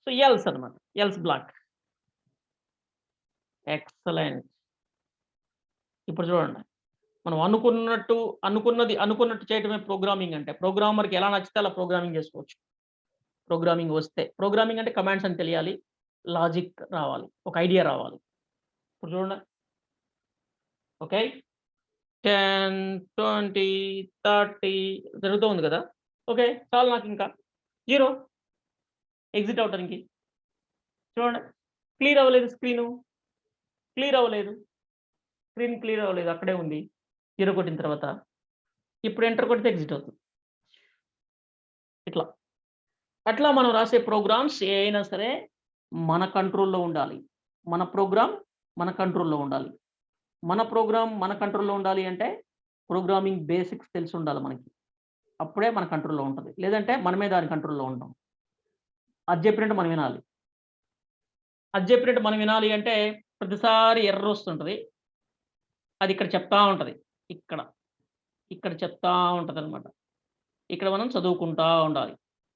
సో, ఎల్స్ అన్నమాట. Else black. ఎక్సలెంట్. ఇప్పుడు చూడండి. మనం అనుకున్నట్టు చేయటమే ప్రోగ్రామింగ్ అంటే. ప్రోగ్రామర్‌కి ఎలా నచ్చితే అలా ప్రోగ్రామింగ్ చేసుకోవచ్చు. ప్రోగ్రామింగ్ వస్తే. ప్రోగ్రామింగ్ అంటే కమాండ్స్ అని తెలియాలి. లాజిక్ రావాలి. ఒక ఐడియా రావాలి. ఇప్పుడు చూడండి. ఓకే. 10, 20, 30 జరుగుతూ ఉంది కదా! ఓకే. చాలు నాకింకా. 0 ఎగ్జిట్ అవ్వటానికి. చూడండి. క్లియర్ అవ్వలేదు స్క్రీను. క్లియర్ అవ్వలేదు. స్క్రీన్ క్లియర్ అవ్వలేదు. అక్కడే ఉంది. 0 కొట్టిన తర్వాత. ఇప్పుడు ఎంటర్ కొడితే ఎగ్జిట్ అవుతుంది. ఇట్లా. అట్లా మనం రాసే ప్రోగ్రామ్స్ ఏ అయినా సరే మన కంట్రోల్‌లో ఉండాలి. మన ప్రోగ్రామ్ మన కంట్రోల్‌లో ఉండాలి. మన ప్రోగ్రామ్ మన కంట్రోల్‌లో ఉండాలి అంటే ప్రోగ్రామింగ్ బేసిక్స్ తెలిసుండాలి మనకి. అప్పుడే మన కంట్రోల్‌లో ఉంటది. లేదంటే మనమే దాని కంట్రోల్‌లో ఉంటాం. అది చెప్పినట్టు మనం వినాలి. అది చెప్పినట్టు మనం వినాలి అంటే ప్రతిసారి ఎర్రర్ వస్తుంటది. అది ఇక్కడ చెప్తా ఉంటది. ఇక్కడ. ఇక్కడ చెప్తా ఉంటదనమాట. ఇక్కడ మనం చదువుకుంటా ఉండాలి.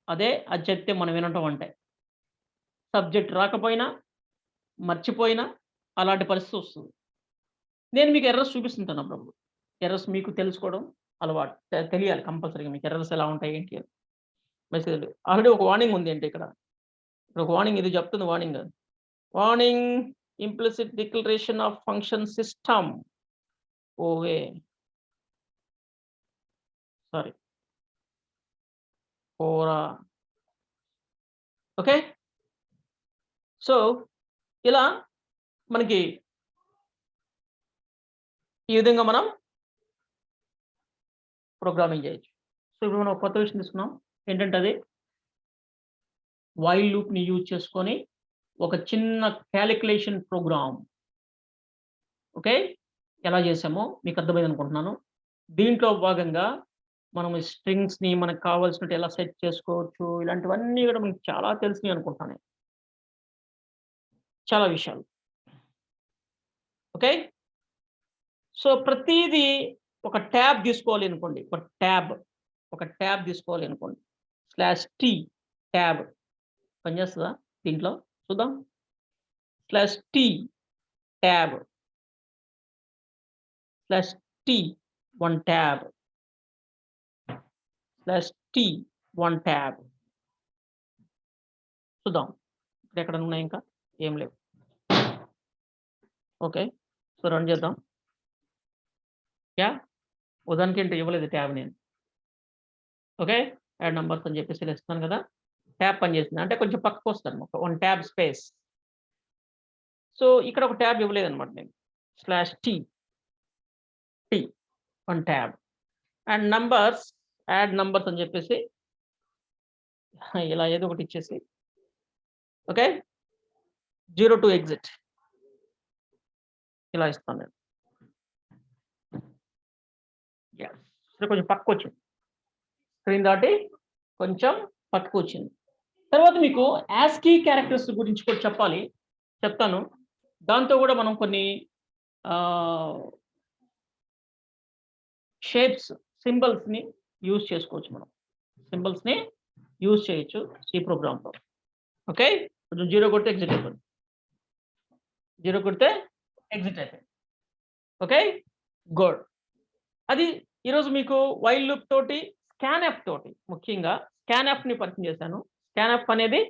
అదే అది చెప్తే మనం వినటం అంటే. సబ్జెక్ట్ రాకపోయినా, మర్చిపోయినా అలాంటి పరిస్థితి వస్తది. నేను మీకు ఎర్రర్స్ చూపిస్తుంటాను అప్పుడప్పుడు. ఎర్రర్స్ మీకు తెలుసుకోవడం అలవాటు. తెలియాలి కంపల్సరీగా మీకు ఎర్రర్స్ ఎలా ఉంటాయి ఏంటి అని. మెసేజ్‌లు ఆల్రెడీ ఒక వార్నింగ్ ఉంది అంటే ఇక్కడ. ఇక్కడ ఒక వార్నింగ్ ఇది చెప్తుంది warning. Warning implicit declaration of function system. ఓవే సారీ. ఓరా ఓకే. సో, ఇలా మనకి ఈ విధంగా మనం ప్రోగ్రామింగ్ చేయొచ్చు. సో, ఇప్పుడు మనం ఒక కొత్త విషయం తీసుకున్నాం. ఏంటంటే అది వైల్ లూప్‌ని యూజ్ చేసుకొని ఒక చిన్న కాలిక్యులేషన్ ప్రోగ్రామ్. ఓకే. ఎలా చేసామో మీకు అర్థమైందనుకుంటున్నాను. దీంట్లో భాగంగా మనం ఈ స్ట్రింగ్స్‌ని మనకు కావాల్సినట్టు ఎలా సెట్ చేసుకోవచ్చు. ఇలాంటివన్నీ కూడా మీకు చాలా తెలిసినయి అనుకుంటున్నాను నేను. చాలా విషయాలు. ఓకే. సో, ప్రతీదీ ఒక ట్యాబ్ తీసుకోవాలి అనుకోండి. ఒక ట్యాబ్ తీసుకోవాలి అనుకోండి. /t ట్యాబ్ పనిచేస్తదా దీంట్లో? చూద్దాం. /t tab /t 1 tab /t 1 tab చూద్దాం. ఇక్కడెక్కడన్నా ఉన్నాయా ఇంకా? ఏం లేవు. ఓకే. సో, రన్ చేద్దాం. యాహ్! ఉదాహరణకేంటి ఇవ్వలేదు ట్యాబ్ నేను. ఓకే. యాడ్ నంబర్స్ అని చెప్పేసి ఇలా ఇస్తున్నాను కదా! ట్యాబ్ పనిచేసింది. అంటే కొంచెం పక్కకొస్తాను. ఒక 1 ట్యాబ్ స్పేస్. సో, ఇక్కడ ఒక ట్యాబ్ ఇవ్వలేదన్నమాట నేను. /t 1 tab and numbers add numbers అని చెప్పేసి ఇలా ఏదో ఒకటి ఇచ్చేసి ఓకే. 0 టు ఎగ్జిట్ ఇలా ఇస్తాను నేను. యెస్. ఇది కొంచెం పక్కకొచ్చింది. స్క్రీన్ దాటి కొంచెం పక్కకొచ్చింది. తర్వాత మీకు యాస్కీ క్యారెక్టర్స్ గురించి కూడా చెప్పాలి. చెప్తాను. దాంతో కూడా మనం కొన్ని ఆహ్, షేప్స్, సింబల్స్‌ని యూజ్ చేసుకోవచ్చు మనం. సింబల్స్‌ని యూజ్ చేయొచ్చు సి ప్రోగ్రామ్‌లో. ఓకే. కొంచెం 0 కొడితే ఎగ్జిట్ అయిపోద్ది. 0 కొడితే ఎగ్జిట్ అయిపోయింది. ఓకే. గుడ్. అది ఈరోజు మీకు వైల్ లూప్ తోటి, స్కాన్ఎఫ్ తోటి ముఖ్యంగా స్కాన్ఎఫ్‌ని పరిచయం చేశాను. స్కాన్ఎఫ్ అనేది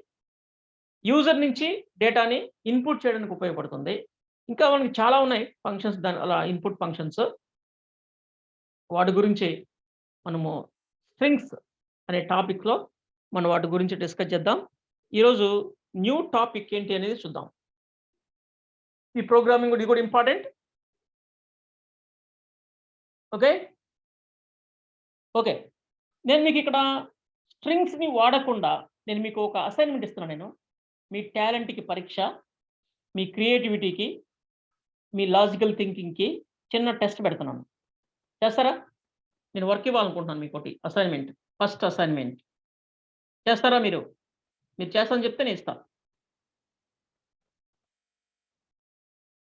యూజర్ నుంచి డేటాని ఇన్‌పుట్ చేయడానికి ఉపయోగపడుతుంది. ఇంకా మనకి చాలా ఉన్నాయి ఫంక్షన్స్ అలా ఇన్‌పుట్ ఫంక్షన్స్. వాటి గురించి మనము స్ట్రింగ్స్ అనే టాపిక్‌లో మనం వాటి గురించి డిస్కస్ చేద్దాం. ఈరోజు న్యూ టాపిక్ ఏంటి అనేది చూద్దాం. ఈ ప్రోగ్రామింగ్ ఇది కూడా ఇంపార్టెంట్. ఓకే. ఓకే. నేను మీకిక్కడ స్ట్రింగ్స్‌ని వాడకుండా నేను మీకు ఒక అసైన్‌మెంట్ ఇస్తున్నాను నేను. మీ టాలెంట్‌కి పరీక్ష, మీ క్రియేటివిటీకి, మీ లాజికల్ థింకింగ్‌కి చిన్న టెస్ట్ పెడుతున్నాను. చేస్తారా? నేను వర్క్ ఇవ్వాలనుకుంటున్నాను మీకోటి అసైన్‌మెంట్. First assignment. చేస్తారా మీరు? మీరు చేస్తానని చెప్తే నేను ఇస్తా.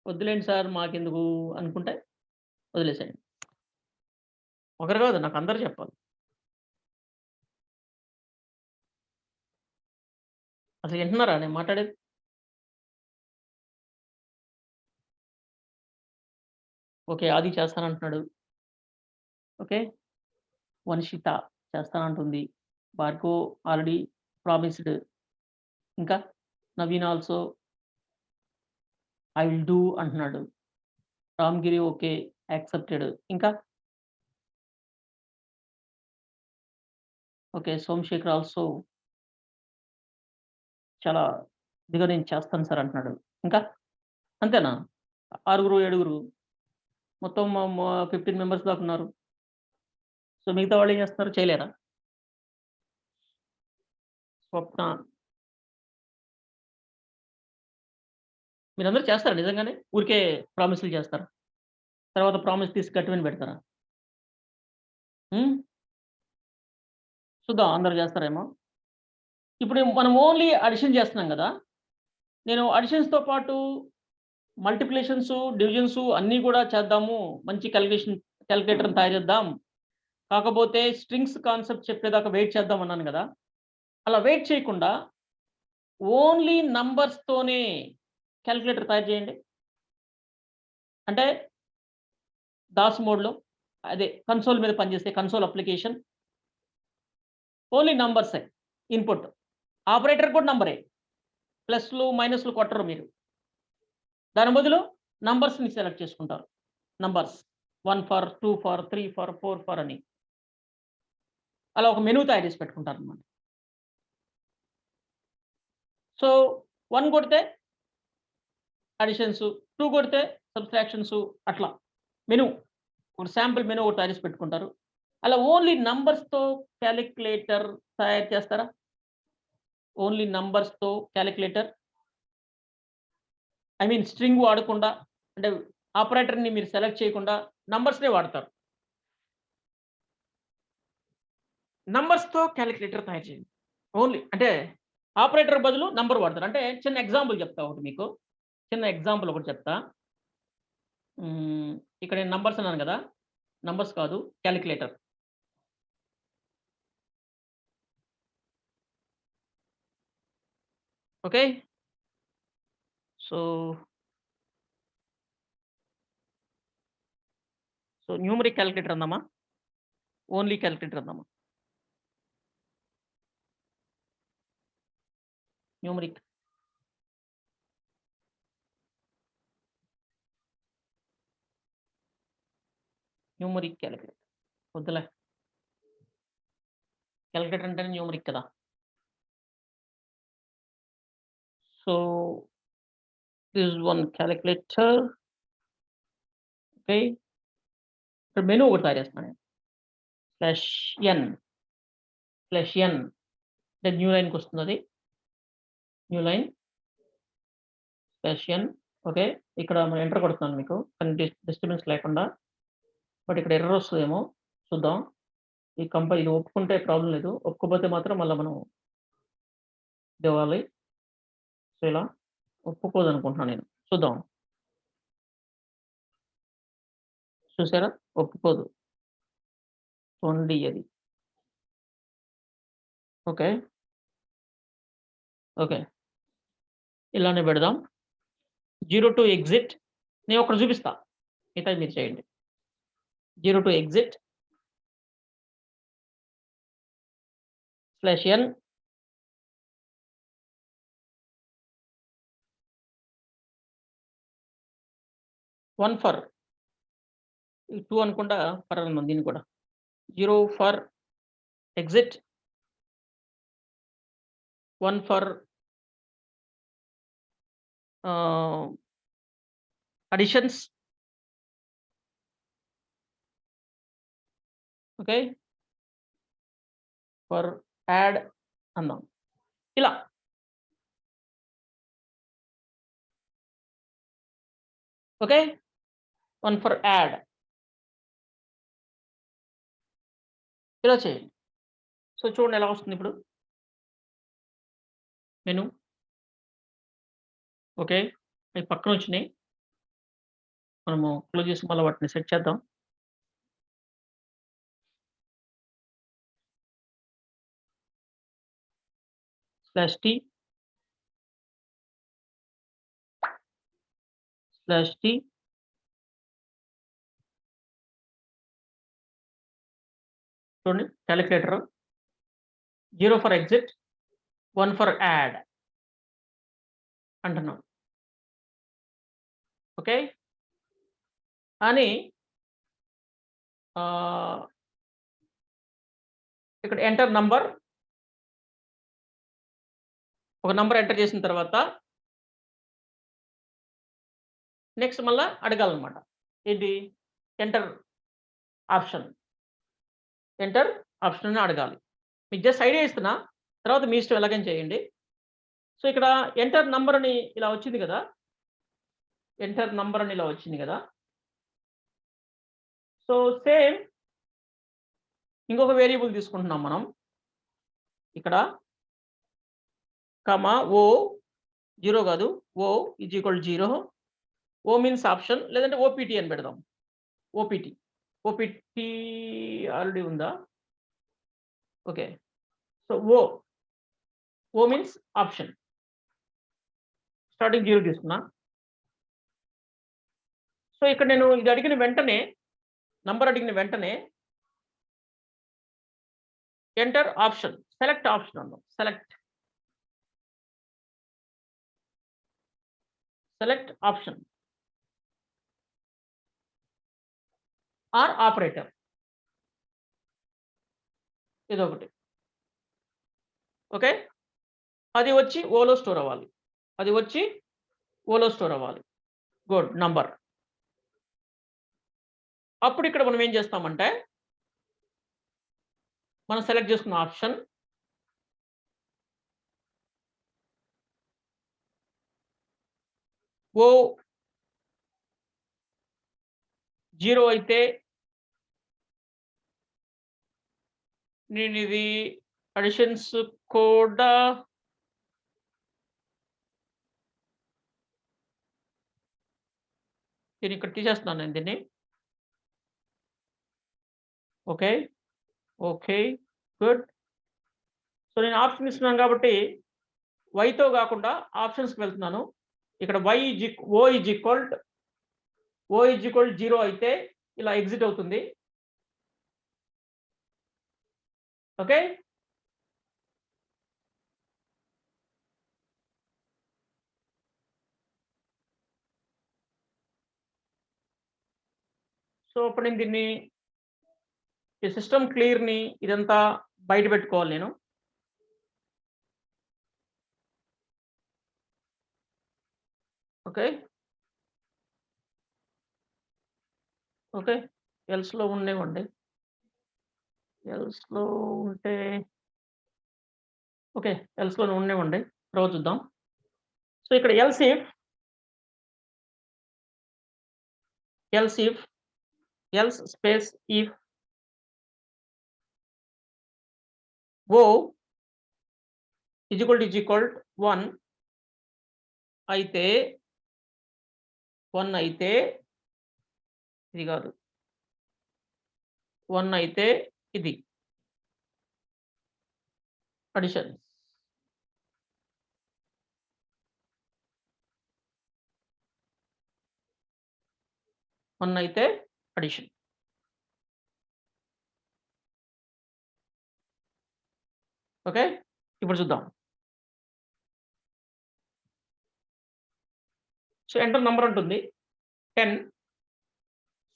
వద్దులేండి సార్ మాకెందుకు అనుకుంటే వదిలేసేయండి. ఒకరు కాదు నాకు అందరూ చెప్పాలి. అసలు వింటున్నారా నేను మాట్లాడేది? ఓకే. ఆది చేస్తానంటున్నాడు. ఓకే. వనిషిత చేస్తానంటుంది. Bhargav already promised. ఇంకా Naveen also I will do అంటున్నాడు. రామ్‌గిరి ఓకే. యాక్సెప్టెడ్. ఇంకా ఓకే. సోమశేఖర్ ఆల్సో చాలా ఇదిగో నేను చేస్తాను సార్ అంటున్నాడు. ఇంకా అంతేనా? ఆరుగురు, ఏడుగురు మొత్తం 15 మెంబర్స్ దాకా ఉన్నారు. సో, మిగతా వాళ్ళేం చేస్తున్నారు? చేయలేరా? స్వప్న మీరందరూ చేస్తారా నిజంగానే? ఊరికే ప్రామిస్‌లు చేస్తారా? తర్వాత ప్రామిస్ తీసి గట్టుమీద పెడతారా? హ్మ్. చూద్దాం అందరూ చేస్తారేమో. ఇప్పుడు మనం ఓన్లీ అడిషన్ చేస్తున్నాం గదా! నేను అడిషన్స్‌తో పాటు మల్టిప్లికేషన్స్, డివిజన్స్ అన్నీ గూడా చేద్దాము. మంచి కాలిక్యులేటర్‌ని తయారు చేద్దాం. కాకపోతే స్ట్రింగ్స్ కాన్సెప్ట్ చెప్పేదాకా వెయిట్ చేద్దాం అన్నాను గదా! అలా వెయిట్ చేయకుండా ఓన్లీ నంబర్స్‌తోనే కాలిక్యులేటర్ తయారు చేయండి. అంటే దాస్ మోడ్‌లో అదే కన్సోల్ మీద పనిచేసే కన్సోల్ అప్లికేషన్. ఓన్లీ నంబర్సే ఇన్‌పుట్. ఆపరేటర్ కూడా నంబరే. ప్లస్‌లు, మైనస్‌లు కొట్టరు మీరు. దాని బదులు నంబర్స్‌ని సెలెక్ట్ చేసుకుంటారు. Numbers 1 for, 2 for, 3 for, 4 for అని. అలా ఒక మెనూ తయారు చేసి పెట్టుకుంటారనమాట. సో, 1 కొడితే అడిషన్స్, 2 కొడితే సబ్‌ట్రాక్షన్స్ అట్లా. మెనూ. ఒక శాంపుల్ మెనూ ఒకటి తయారు చేసి పెట్టుకుంటారు. అలా ఓన్లీ నంబర్స్‌తో కాలిక్యులేటర్ తయారు చేస్తారా? ఓన్లీ నంబర్స్‌తో కాలిక్యులేటర్. ఐ మీన్ స్ట్రింగ్ వాడకుండా అంటే ఆపరేటర్‌ని మీరు సెలెక్ట్ చేయకుండా నంబర్స్‌నే వాడతారు. నంబర్స్‌తో కాలిక్యులేటర్ తయారు చేయండి. ఓన్లీ అంటే ఆపరేటర్ బదులు నంబర్ వాడతారు. అంటే చిన్న ఎగ్జాంపుల్ చెప్తా ఒకటి మీకు. చిన్న ఎగ్జాంపుల్ ఒకటి చెప్తా. హ్మ్. ఇక్కడ నేను నంబర్స్ అన్నాను గదా! నంబర్స్ కాదు calculator. Okay. So, numeric calculator అందామా? ఓన్లీ కాలిక్యులేటర్ అందామా? న్యూమరిక్. Numeric calculator. వద్దులే. కాలిక్యులేటర్ అంటేనే న్యూమరిక్ కదా! So, this one calculator. Okay. ఇక్కడ మెనూ ఒకటి తయారు చేస్తున్నా నేను. స్లాష్ ఎన్, స్లాష్ ఎన్ అంటే న్యూ లైన్‌కొస్తుందది. New line slash N. Okay. ఇక్కడ ఎంటర్ కొడుతున్నాను మీకు. కానీ డిస్టర్బెన్స్ లేకుండా. బట్ ఇక్కడ ఎర్రర్ వస్తదేమో చూద్దాం. ఇది ఒప్పుకుంటే ప్రాబ్లమ్ లేదు. ఒప్పుకోకపోతే మాత్రం మళ్ళా మనం ఇదివ్వాలి. సో, ఇలా ఒప్పుకోదనుకుంటున్నా నేను. చూద్దాం. చూసారా? ఒప్పుకోదు. చూడండి అది. ఓకే. ఓకే. ఇలానే పెడదాం. 0 టు ఎగ్జిట్. నేనొకటి చూపిస్తా. మిగతాది మీరు చేయండి. 0 to exit slash N 1 for 2 అనుకుంటా ఫర్ అనుంది దీన్ని కూడా. 0 for exit 1 for ah, additions. Okay. For add అందాం. ఇలా. ఓకే. 1 for add. ఇలా చేయండి. సో, చూడండి ఎలా వస్తుందిప్పుడు. మెను. ఓకే. అయి పక్కనొచ్చినియి. మనము క్లోజ్ చేసి మళ్ళా వాటిని సెట్ చేద్దాం. Slash T, slash T. చూడండి calculator 0 for exit, 1 for add అంటున్నాం. ఓకే. అని ఆహ్, ఇక్కడ ఎంటర్ నంబర్ ఒక నంబర్ ఎంటర్ చేసిన తర్వాత నెక్స్ట్ మళ్ళా అడగాలన్నమాట. ఏంటి? Enter option. ఎంటర్ ఆప్షన్ అని అడగాలి. మీకు జస్ట్ ఐడియా ఇస్తున్నా. తర్వాత మీ ఇష్టం ఎలాగైనా చేయండి. సో, ఇక్కడ ఎంటర్ నంబర్ అని ఇలా వచ్చింది గదా! ఎంటర్ నంబర్ అని ఇలా వచ్చింది గదా! సో, సేమ్ ఇంకొక వేరియబుల్ తీసుకుంటున్నాం మనం. ఇక్కడ కామా ఓ 0 గాదు. O is equal 0. O means option లేదంటే ఓపీటీ అని పెడదాం. ఓపీటీ. ఓపీటీ ఆల్రెడీ ఉందా? Okay. So, O means option. Starting 0 తీసుకున్నా. సో, ఇక్కడ నేను ఇది అడిగిన వెంటనే నంబర్ అడిగిన వెంటనే ఎంటర్ ఆప్షన్, సెలెక్ట్ ఆప్షన్ అన్నాం. సెలెక్ట్ ఆప్షన్ ఆర్ ఆపరేటర్ ఇదొకటి. ఓకే. అది వచ్చి ఓలో స్టోర్ అవ్వాలి. గుడ్. నంబర్. అప్పుడు ఇక్కడ మనం ఏం చేస్తామంటే, మనం సెలెక్ట్ చేసుకున్న ఆప్షన్ ఓ 0 అయితే నేనిది అడిషన్స్ కూడా దీన్నిక్కడ తీసేస్తున్నాను నేను దీన్ని. ఓకే. గుడ్. సో, నేను ఆప్షన్ ఇస్తున్నాను కాబట్టి వైతో గాకుండా ఆప్షన్స్‌కి వెళ్తున్నాను. ఇక్కడ ఓ ఈజ్ ఈక్వల్ 0 అయితే ఇలా ఎగ్జిట్ అవుతుంది. ఓకే. సో, ఇప్పుడు నేను దీన్ని ఈ సిస్టమ్ క్లియర్‌ని ఇదంతా బయట పెట్టుకోవాలి నేను. ఓకే. ఎల్స్‌లో ఉండనివ్వండి. ఎల్స్‌లో ఉంటే ఓకే. ఎల్స్‌లోనే ఉండనివ్వండి. తర్వాత చూద్దాం. సో, ఇక్కడ else space if O is equal 1 అయితే ఇది కాదు. 1 అయితే ఇది. అడిషన్. అయితే అడిషన్. ఓకే. ఇప్పుడు చూద్దాం. సో, ఎంటర్ నంబర్ ఉంటుంది. 10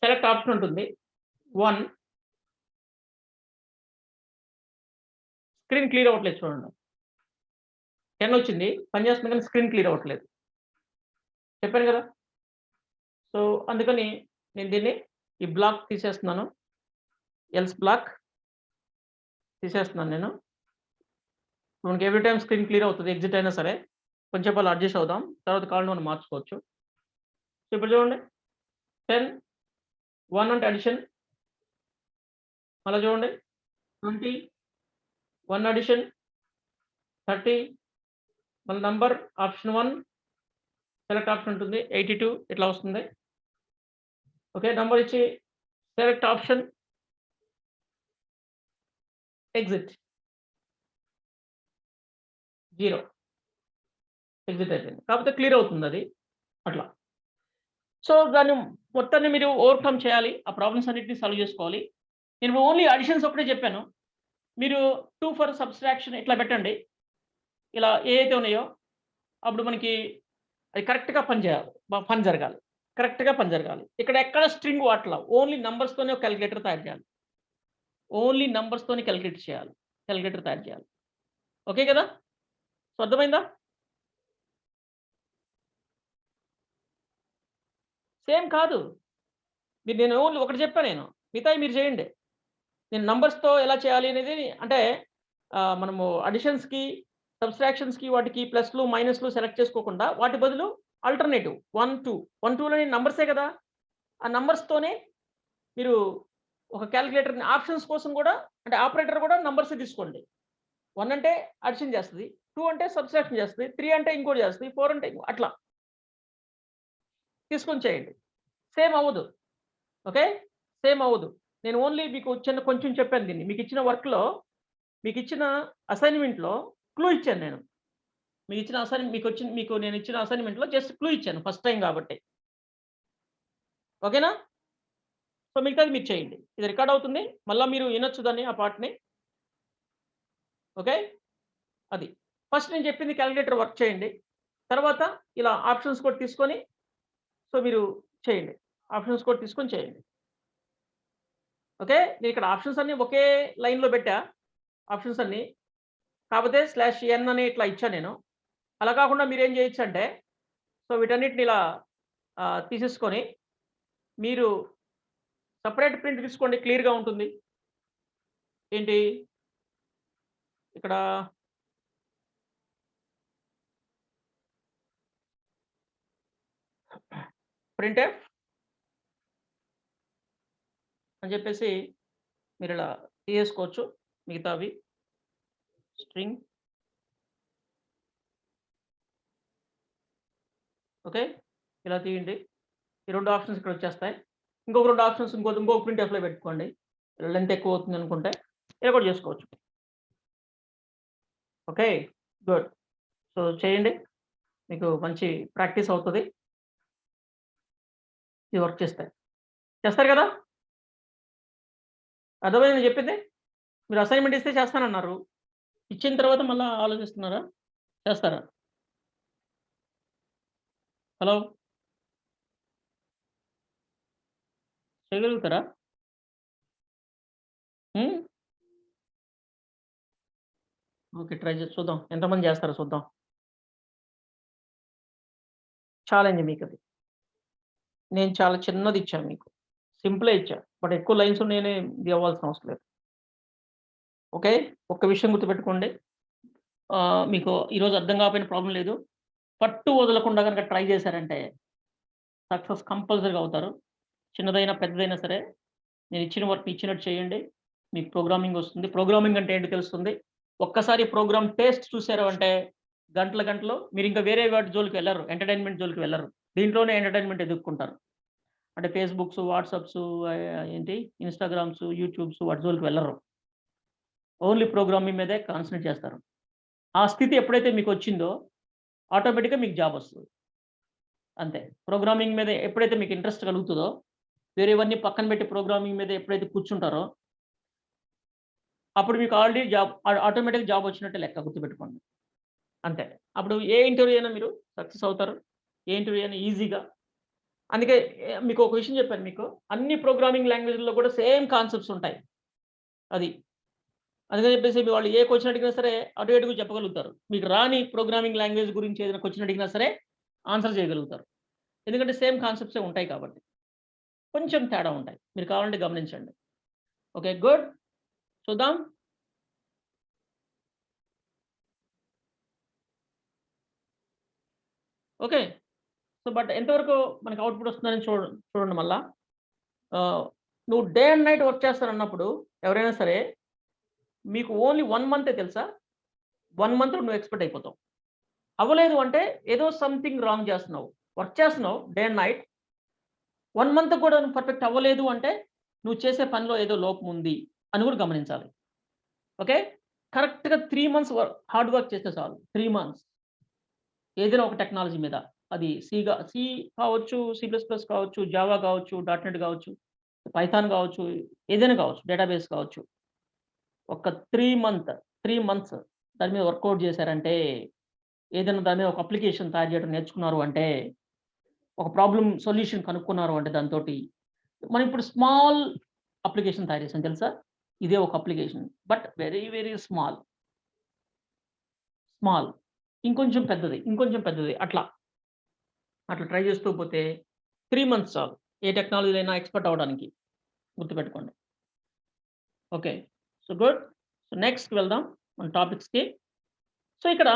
సెలెక్ట్ ఆప్షన్ ఉంటుంది. 1 స్క్రీన్ క్లియర్ అవ్వట్లేదు చూడండి. 10 వచ్చింది. పనిచేస్తుంది కానీ స్క్రీన్ క్లియర్ అవ్వట్లేదు. చెప్పాను కదా! సో, అందుకని నేను దీన్ని ఈ బ్లాక్ తీసేస్తున్నాను. ఎల్స్ బ్లాక్ తీసేస్తున్నాను నేను. మనకి ఎవ్రీ టైమ్ స్క్రీన్ క్లియర్ అవుతది. ఎగ్జిట్ అయినా సరే. కొంచెం అలా అడ్జస్ట్ అవుదాం. తర్వాత కావాలంటే మనం మార్చుకోవచ్చు. సో, ఇప్పుడు చూడండి. 10 1 అంటే అడిషన్. మళ్ళా చూడండి. 20 1 అడిషన్. 30 మళ్ళీ నంబర్ ఆప్షన్ 1 సెలెక్ట్ ఆప్షన్ ఉంటుంది. 82 ఇట్లా వస్తుంది. ఓకే. నంబర్ ఇచ్చి సెలెక్ట్ ఆప్షన్ ఎగ్జిట్ 0 ఎగ్జిట్ అయిపోయింది. కాకపోతే క్లియర్ అవుతుందది. అట్లా. సో, దాన్ని మొత్తాన్ని మీరు ఓవర్‌కమ్ చేయాలి. ఆ ప్రాబ్లమ్స్ అన్నిటిని సాల్వ్ చేసుకోవాలి. నేను ఓన్లీ అడిషన్స్ ఒక్కటే చెప్పాను. మీరు 2 ఫర్ సబ్‌స్ట్రాక్షన్ ఇట్లా పెట్టండి. ఇలా ఏయైతే ఉన్నాయో అప్పుడు మనకి అది కరెక్ట్‌గా పని జరగాలి. కరెక్ట్‌గా పని జరగాలి. ఇక్కడ ఎక్కడ స్ట్రింగ్ వాడట్లా. ఓన్లీ నంబర్స్‌తోనే ఒక కాలిక్యులేటర్ తయారు చేయాలి. కాలిక్యులేటర్ తయారు చేయాలి. ఓకే కదా! సో, అర్థమైందా? సేమ్ కాదు. నేను ఓన్లీ ఒకటి చెప్పా నేను. మిగతాయి మీరు చేయండి. నేను నంబర్స్‌తో ఎలా చేయాలి అనేది అంటే మనము అడిషన్స్‌కి, సబ్‌స్ట్రాక్షన్స్‌కి వాటికి ప్లస్‌లు, మైనస్‌లు సెలెక్ట్ చేసుకోకుండా వాటి బదులు ఆల్టర్‌నేటివ్ 1, 2 2లోని నంబర్సే కదా! ఆ నంబర్స్‌తోనే మీరు ఒక కాలిక్యులేటర్‌ని ఆప్షన్స్ కోసం కూడా అంటే ఆపరేటర్ కూడా నంబర్సే తీసుకోండి. 1 అంటే అడిషన్ చేస్తది. 2 అంటే సబ్‌స్ట్రాక్షన్ చేస్తది. 3 అంటే ఇంకోటి చేస్తది. 4 అంటే అట్లా తీసుకొని చేయండి. సేమ్ అవ్వదు. ఓకే. సేమ్ అవ్వదు. నేను ఓన్లీ మీకు కొంచెం చెప్పాను దీన్ని. మీకిచ్చిన అసైన్‌మెంట్‌లో క్లూ ఇచ్చాను నేను. మీకు నేనిచ్చిన అసైన్‌మెంట్‌లో జస్ట్ క్లూ ఇచ్చాను ఫస్ట్ టైమ్ కాబట్టి. ఓకేనా? సో మిగతాది మీరు చేయండి. ఇది రికార్డ్ అవుతుంది. మళ్ళా మీరు వినొచ్చు దాన్ని ఆ పార్ట్‌ని. ఓకే. అది. ఫస్ట్ నేను చెప్పింది కాలిక్యులేటర్ వర్క్ చేయండి. తర్వాత ఇలా ఆప్షన్స్ కూడా తీసుకొని సో మీరు చేయండి. ఆప్షన్స్ కూడా తీసుకొని చేయండి. ఓకే. నేనిక్కడ ఆప్షన్స్ అన్నీ ఒకే లైన్‌లో పెట్టా. ఆప్షన్స్ అన్నీ. కాపోతే /n అని ఇట్లా ఇచ్చా నేను. అలా కాకుండా మీరేం చేయొచ్చంటే, సో వీటన్నిటిని ఇలా తీసేసుకొని మీరు సెపరేట్ ప్రింట్ తీసుకోండి క్లియర్‌గా ఉంటుంది. ఏంటి ఇక్కడ ప్రింట్‌ఎఫ్ అని చెప్పేసి మీరిలా తీసేసుకోవచ్చు మిగతావి. String okay. ఇలా తీయండి. ఈ 2 ఆప్షన్స్ ఇక్కడొచ్చేస్తాయి. ఇంకొక 2 ఆప్షన్స్ ఇంకొక ప్రింట్‌ఎఫ్‌లో పెట్టుకోండి. లెంత్ ఎక్కువవుతుందనుకుంటే ఇలా కూడా చేసుకోవచ్చు. ఓకే. గుడ్. సో చేయండి. మీకు మంచి ప్రాక్టీస్ అవుతది. ఇది వర్క్ చేస్తే. చేస్తారు గదా! అర్థమైందా నేను చెప్పింది? మీరు అసైన్‌మెంట్ ఇస్తే చేస్తానన్నారు. ఇచ్చిన తర్వాత మళ్ళా ఆలోచిస్తున్నారా? చేస్తారా? హలో! చేయగలుగుతారా? హ్మ్. ఓకే. ట్రై చేసి చూద్దాం. ఎంతమంది చేస్తారో చూద్దాం. ఛాలెంజ్ మీకది. నేను చాలా చిన్నదిచ్చా మీకు. సింపులే ఇచ్చా. బట్ ఎక్కువ లైన్స్ ఉన్నాయని ఇది అవ్వాల్సిన అవసరం లేదు. ఓకే. ఒక్క విషయం గుర్తుపెట్టుకోండి. మీకు ఈరోజు అర్థం కాకపోయినా ప్రాబ్లమ్ లేదు. పట్టు వదలకుండా గనక ట్రై చేశారంటే సక్సెస్ కంపల్సరీగా అవుతారు. చిన్నదైనా, పెద్దదైనా సరే నేను ఇచ్చిన వర్క్ ఇచ్చినట్టు చేయండి. మీకు ప్రోగ్రామింగ్ వస్తుంది. ప్రోగ్రామింగ్ అంటే ఏంటో తెలుస్తుంది. ఒక్కసారి ప్రోగ్రామ్ టేస్ట్ చూసారు అంటే గంటలు, గంటలు మీరింక వేరే వాటి జోలికి వెళ్లరు. ఎంటర్‌టైన్‌మెంట్ జోలికి వెళ్లరు. దీంట్లోనే ఎంటర్‌టైన్‌మెంట్ ఎతుక్కుంటారు. అంటే ఫేస్‌బుక్స్, వాట్సాప్స్ ఏంటి ఇన్‌స్టాగ్రామ్స్, యూట్యూబ్స్ వాటి జోలికి వెళ్లరు. ఓన్లీ ప్రోగ్రామింగ్ మీదే కాన్సంట్రేట్ చేస్తారు. ఆ స్థితి ఎప్పుడైతే మీకొచ్చిందో ఆటోమేటిక్‌గా మీకు జాబ్ వస్తది. అంతే. ప్రోగ్రామింగ్ మీద ఎప్పుడైతే మీకు ఇంట్రెస్ట్ కలుగుతదో వేరేవన్నీ పక్కన పెట్టి ప్రోగ్రామింగ్ మీద ఎప్పుడైతే కూర్చుంటారో అప్పుడు మీకు ఆల్రెడీ జాబ్ ఆటోమేటిక్‌గా జాబ్ వచ్చినట్టే లెక్క గుర్తుపెట్టుకోండి. అంతే. అప్పుడు ఏ ఇంటర్వ్యూ అయినా మీరు సక్సెస్ అవుతారు. ఏ ఇంటర్వ్యూ అయినా ఈజీగా. అందుకే మీకు ఒక విషయం చెప్పాను మీకు. అన్ని ప్రోగ్రామింగ్ లాంగ్వేజ్‌లో కూడా సేమ్ కాన్సెప్ట్స్ ఉంటాయి. అది. అందుకని చెప్పేసి మీ వాళ్ళు ఏ క్వెషన్ అడిగినా సరే అటు ఇటుగా చెప్పగలుగుతారు. మీకు రాని ప్రోగ్రామింగ్ లాంగ్వేజ్ గురించి ఏదైనా క్వెషన్ అడిగినా సరే ఆన్సర్ చేయగలుగుతారు. ఎందుకంటే సేమ్ కాన్సెప్ట్సే ఉంటాయి కాబట్టి. కొంచెం తేడా ఉంటాయి. మీరు కావాలంటే గమనించండి. ఓకే. గుడ్. చూద్దాం. ఓకే. సో, బట్ ఎంతవరకు మనకు ఔట్‌పుట్ వస్తుందని చూడండి మళ్ళా. ఆహ్, నువ్వు డే అండ్ నైట్ వర్క్ చేస్తానన్నప్పుడు ఎవరైనా సరే మీకు ఓన్లీ 1 మంతే తెలుసా? 1 మంత్‌లో నువ్వు ఎక్స్‌పర్ట్ అయిపోతావు. అవ్వలేదు అంటే ఏదో సంథింగ్ రాంగ్ చేస్తున్నావు. వర్క్ చేస్తున్నావు డే అండ్ నైట్. 1 మంత్ కూడా నువ్వు పర్ఫెక్ట్ అవ్వలేదు అంటే నువ్వు చేసే పనిలో ఏదో లోపం ఉంది అని కూడా గమనించాలి. ఓకే. కరెక్ట్‌గా 3 మంత్స్ హార్డ్ వర్క్ చేస్తే చాలు. 3 మంత్స్. ఏదైనా ఒక టెక్నాలజీ మీద. అది సి కావచ్చు, సి++ కావచ్చు, జావా కావచ్చు, డాట్ నెట్ కావచ్చు, పైథాన్ కావచ్చు, ఏదైనా కావచ్చు, డేటాబేస్ కావచ్చు. ఒక 3 మంత్స్ దాని మీద వర్కౌట్ చేశారంటే, ఏదైనా దాని మీద ఒక అప్లికేషన్ తయారు చేయడం నేర్చుకున్నారు అంటే, ఒక ప్రాబ్లమ్ సొల్యూషన్ కనుక్కున్నారు అంటే దాంతోటి, మనం ఇప్పుడు స్మాల్ అప్లికేషన్ తయారు చేసాం తెలుసా? ఇదే ఒక application. But very, very small. Small. ఇంకొంచెం పెద్దది, ఇంకొంచెం పెద్దది అట్లా. అట్లా ట్రై చేస్తూ పోతే 3 మంత్స్ చాలు. ఏ టెక్నాలజీలో అయినా ఎక్స్‌పర్ట్ అవ్వడానికి. గుర్తుపెట్టుకోండి. ఓకే. So, good. సో, నెక్స్ట్‌కి వెళ్దాం మన టాపిక్స్‌కి. సో, ఇక్కడ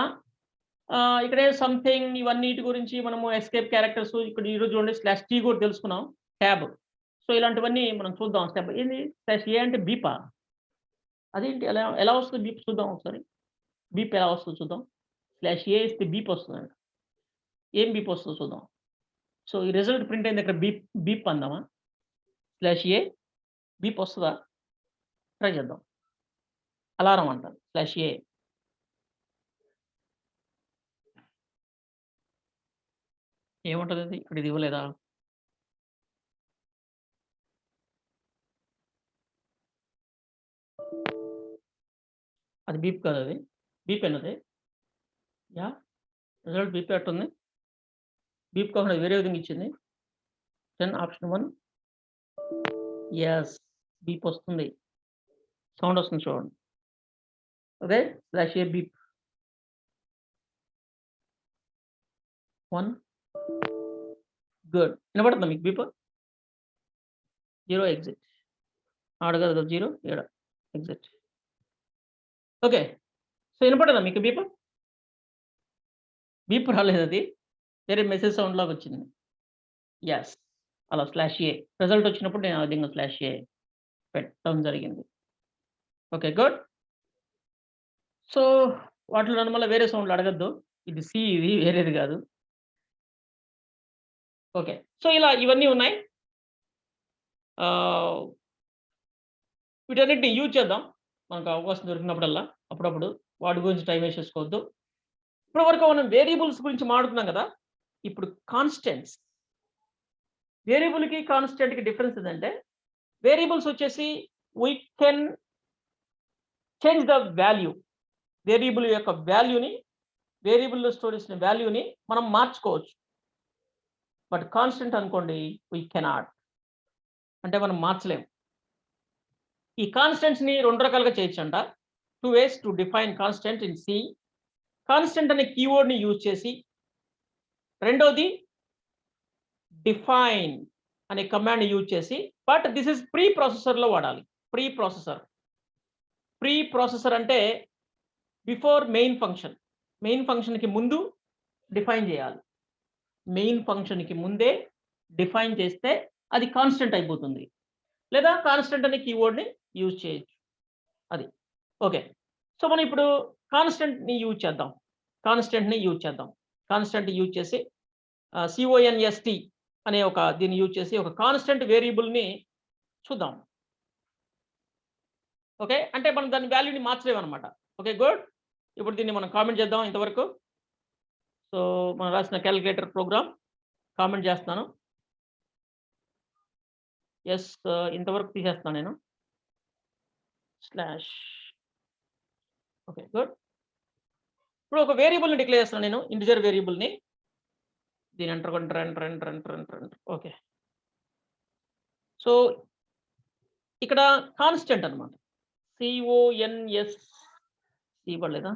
సంథింగ్ ఇవన్నిటి గురించి మనము ఎస్కేప్ క్యారెక్టర్స్ ఇక్కడ ఈరోజు చూడండి /t కూడా తెలుసుకున్నాం. ట్యాబ్. సో, ఇలాంటివన్నీ మనం చూద్దాం స్టెప్ ఏంది /a అంటే బీపా? అదేంటి ఎలా ఎలా వస్తది బీప్ చూద్దాం ఒకసారి. బీప్ ఎలా వస్తదో చూద్దాం. /a ఇస్తే బీప్ వస్తదంట. ఏం బీప్ వస్తదో చూద్దాం. సో, ఈ రిజల్ట్ ప్రింట్ అయింది ఇక్కడ బీప్ బీప్ అందామా? /a బీప్ వస్తదా? ట్రై చేద్దాం. అలారం అంటారు. /a ఏముంటదది? ఇక్కడ ఇది ఇవ్వలేదా? అది బీప్ కాదు, అది బీప్ అది. యా రిజల్ట్ బీప్ ఎట్టుంది? బీప్ కాకుండా వేరే విధంగా ఇచ్చింది. 10 ఆప్షన్ 1. యెస్, బీప్ వస్తుంది. సౌండ్ వస్తుంది చూడండి. Okay, slash A beep 1. Good. వినపడుతుందా మీకు బీప్? 0 ఎగ్జిట్. ఆడ కాదు కదా 0 ఈడ ఎగ్జిట్. ఓకే. సో వినపడదా మీకు బీప్? బీప్ రాలేదది. వేరే మెసేజ్ సౌండ్ లాగా వచ్చింది. యెస్. అలా స్లాష్ ఏ రిజల్ట్ వచ్చినప్పుడు నేను ఆ విధంగా స్లాష్ ఏ పెట్టడం జరిగింది. Okay, good. సో వాటిలో నన్ను మళ్ళా వేరే సౌండ్‌లు అడగొద్దు. ఇది సి, ఇది వేరేది కాదు. ఓకే. సో ఇలా ఇవన్నీ ఉన్నాయి. ఆహ్, వీటన్నిటిని యూజ్ చేద్దాం. మనకు అవకాశం దొరికినప్పుడల్లా, అప్పుడప్పుడు. వాటి గురించి టైం వేస్ట్ చేసుకోవద్దు. ఇప్పటి వరకు మనం వేరియబుల్స్ గురించి మాట్లాడుకున్నాం కదా! ఇప్పుడు కాన్స్టెంట్స్. వేరియబుల్‌కి, కాన్స్టెంట్‌కి డిఫరెన్స్ ఏందంటే, వేరియబుల్స్ వచ్చేసి we can change the value. Variable యొక్క వాల్యూని, వేరియబుల్‌లో స్టోర్ చేసిన వాల్యూని మనం మార్చుకోవచ్చు. బట్ కాన్స్టెంట్ అనుకోండి వి కెనాట్. అంటే మనం మార్చలేం. ఈ కాన్స్టెంట్స్‌ని 2 రకాలుగా చేయొచ్చంట. 2 ways to define constant in C. Constant అనే కీవర్డ్‌ని యూజ్ చేసి, రెండోది డిఫైన్ అనే కమాండ్‌ని యూజ్ చేసి, బట్ దిస్ ఈస్ ప్రీ ప్రాసెసర్‌లో వాడాలి. Pre processor. ప్రీ ప్రాసెసర్ అంటే బిఫోర్ మెయిన్ ఫంక్షన్. మెయిన్ ఫంక్షన్‌కి ముందు డిఫైన్ చేయాలి. మెయిన్ ఫంక్షన్‌కి ముందే డిఫైన్ చేస్తే అది కాన్స్టెంట్ అయిపోతుంది. లేదా కాన్స్టెంట్ అనే కీవర్డ్‌ని యూజ్ చేయొచ్చు. అది. ఓకే. సో మనం ఇప్పుడు కాన్స్టెంట్‌ని యూజ్ చేద్దాం. కాన్స్టెంట్‌ని యూజ్ చేద్దాం. కాన్స్టెంట్ యూజ్ చేసి CONST అనే దీన్ని యూజ్ చేసి ఒక కాన్స్టెంట్ వేరియబుల్‌ని చూద్దాం. ఓకే. అంటే మనం దాని వాల్యూని మార్చలేమనమాట. Okay, good. ఇప్పుడు దీన్ని మనం కామెంట్ చేద్దాం ఇంతవరకు. సో మనం రాసిన కాలిక్యులేటర్ ప్రోగ్రామ్ కామెంట్ చేస్తున్నాను. యెస్, ఇంతవరకు తీసేస్తున్నాను నేను. స్లాష్. Okay, good. ఇప్పుడు ఒక వేరియబుల్‌ని డిక్లేర్ చేస్తున్నాను నేను. ఇంటిజర్ వేరియబుల్‌ని. దీన్ని ఎంటర్ కొట్టి ఎంటర్. ఓకే. సో ఇక్కడ కాన్స్టెంట్ అన్నమాట. CONS ఇవ్వలేదా?